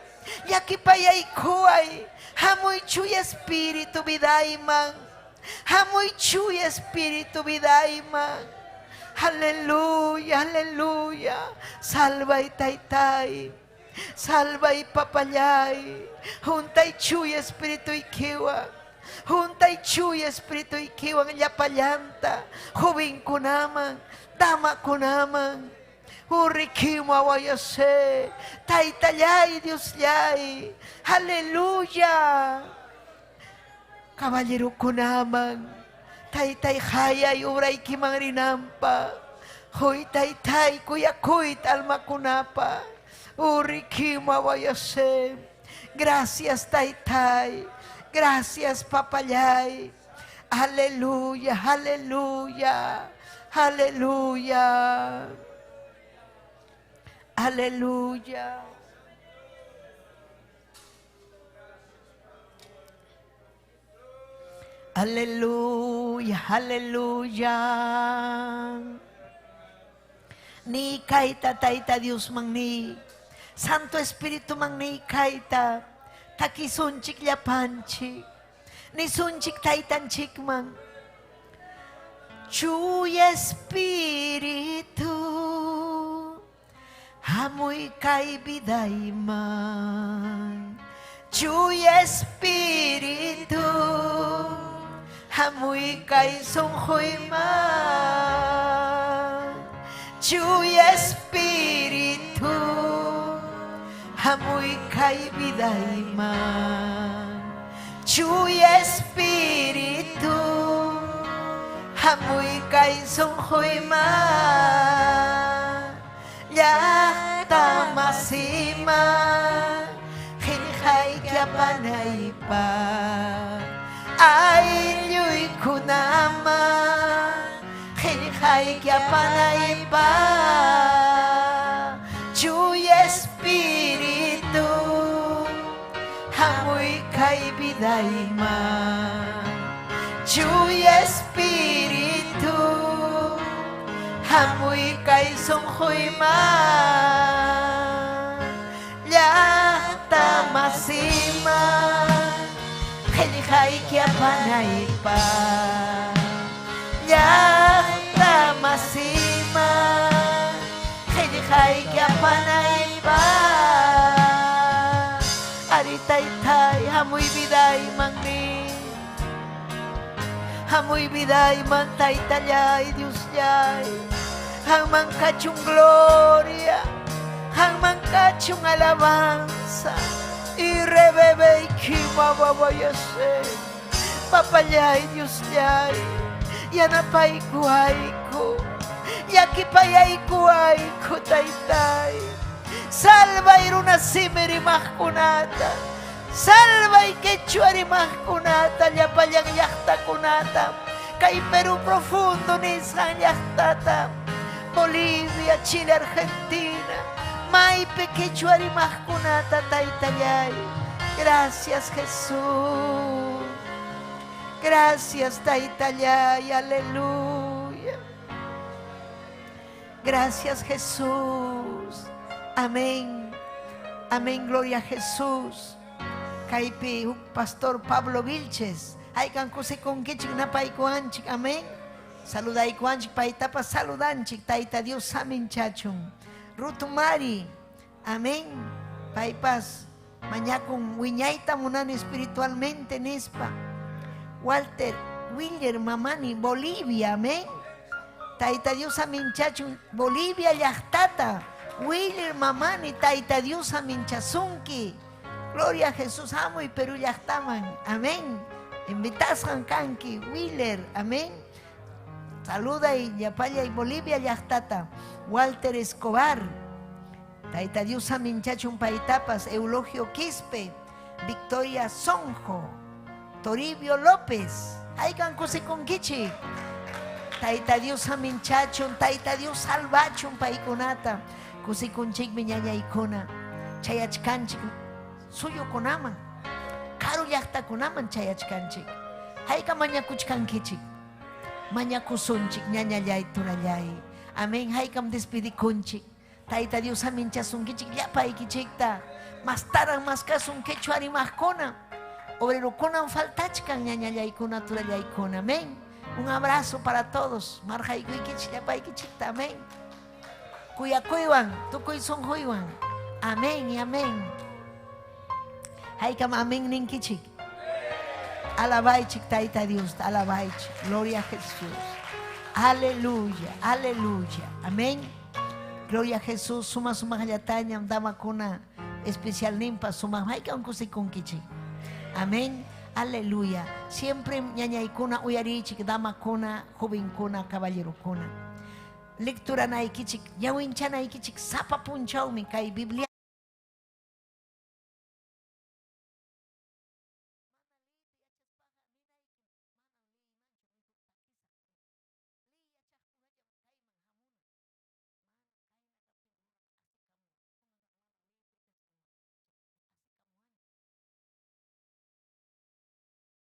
Speaker 6: Yakipayay kuay. Hamoy chuy espíritu biday man. Hamoy chuy espíritu vidayman. Aleluya, aleluya. Salvay taytay. Salvay papayay. Juntay chuy espíritu ikiwan. Juntay chuy espíritu ikiwan yapallanta. Joven kunaman. Dama kunaman. Urikima wayase. Taytayay Dios yay. Aleluya. Caballero kunaman, taytay hayay uray kimang rinampa, hoy taytay kuyakuy alma kunapa, uri kima wayase. Gracias taytay, gracias papayay, aleluya, aleluya, aleluya, aleluya. Aleluya, aleluya. Ni kaita taita Dios mang ni. Santo Espíritu Magni kaita, takisunchik llapanchik, nisunchik taitanchik man. Chuy Espíritu, hamuy kay bidayman. Chuy Espíritu, hamuy kay sunghoyman. Chuy Espíritu, hamuy kay bidayman. Chuy Espíritu, hamuy kay sunghoyman. Yakta masima, hinhay kya panay pa. Ay nyo'y kunaman, hinhay kya panay pa. Chuy Espíritu, hamuy kay bidayman. Chuy Espíritu, hamuy kay sunghoyman. Yakta masima, hinhay kya panay pa. Yakta masima, hinhay kya panay pa. Aritaytay, hamuy bidayman ni. Hamuy bidayman taytayay, Dios yay. Hang mangkachung gloria, hang mangkachung alabanza. Irebebe kimababayase, papayay Dios yay. Yanapay kuhay ko, yakipayay kuhay ko taytay. Salva iruna simeri mahkunata, salva ikechuari mahkunata, yapayang yakta kunata. Kay Perú profundo nisang yaktata, Bolivia, Chile, Argentina, may pequechuari mahkunata taytayay. Gracias Jesús, gracias taytayay, aleluya. Gracias Jesús, amén, amén, gloria a Jesús. Kaipi Pastor Pablo Vilches, ay kan kuse con kichik na paikuanchik, amén. Saluday kuanchik paitapa saludanchik taita Dios amin chachun. Ruth Mari, amén. Paipas mañakun wiñaita munan espiritualmente nispa. Walter Willer Mamani, Bolivia, amén. Taita Dios amin chachun, Bolivia llaktata. Willer Mamani, taita Dios amin chasunki. Gloria a Jesús, amo y Perú llaktaman, amén. Invitaskan kanki, Willer, amén. Saluda y yapaya y Bolivia llaktata. Walter Escobar, taita Dios amin chachun paitapas. Eulogio Quispe, Victoria Sonjo, Toribio López, aykan kuse con kichi. Taita Dios amin chachun, taita Dios salvachun paikunata. Kuse con chik miñaña ikona, chayachkanchik suyo konaman, karu llakta konaman chayachkanchik. Hayka mañakuchkan kichik, mañakusunchik ñañallay turallay. Amén, haykam despedikunchik. Taita Dios amin chasunkichik llapay kichikta. Mas taran mas kasun quechuari mahkona. Obrero konan faltachkan ñañallaykuna turallaykuna. Amén. Un abrazo para todos. Marjaykuy kichik llapay kichikta. Amén. Kuyakuywan, tukuy sunjuywan. Amén y amén. Haykam amén ninkichik. Alabaichik taita Dios, alabaichik. Gloria a Jesús. Aleluya, aleluya. Amén. Gloria a Jesús. Suma hayataña, dama kuna especial nimpa, suma haykam kusikunkichik. Amén. Aleluya. Siempre ñañaykuna uyarichik, dama kuna, joven kuna, caballero kuna. Lectura naikichik, yawincha naikichik, sapa punchawmi kay Biblia.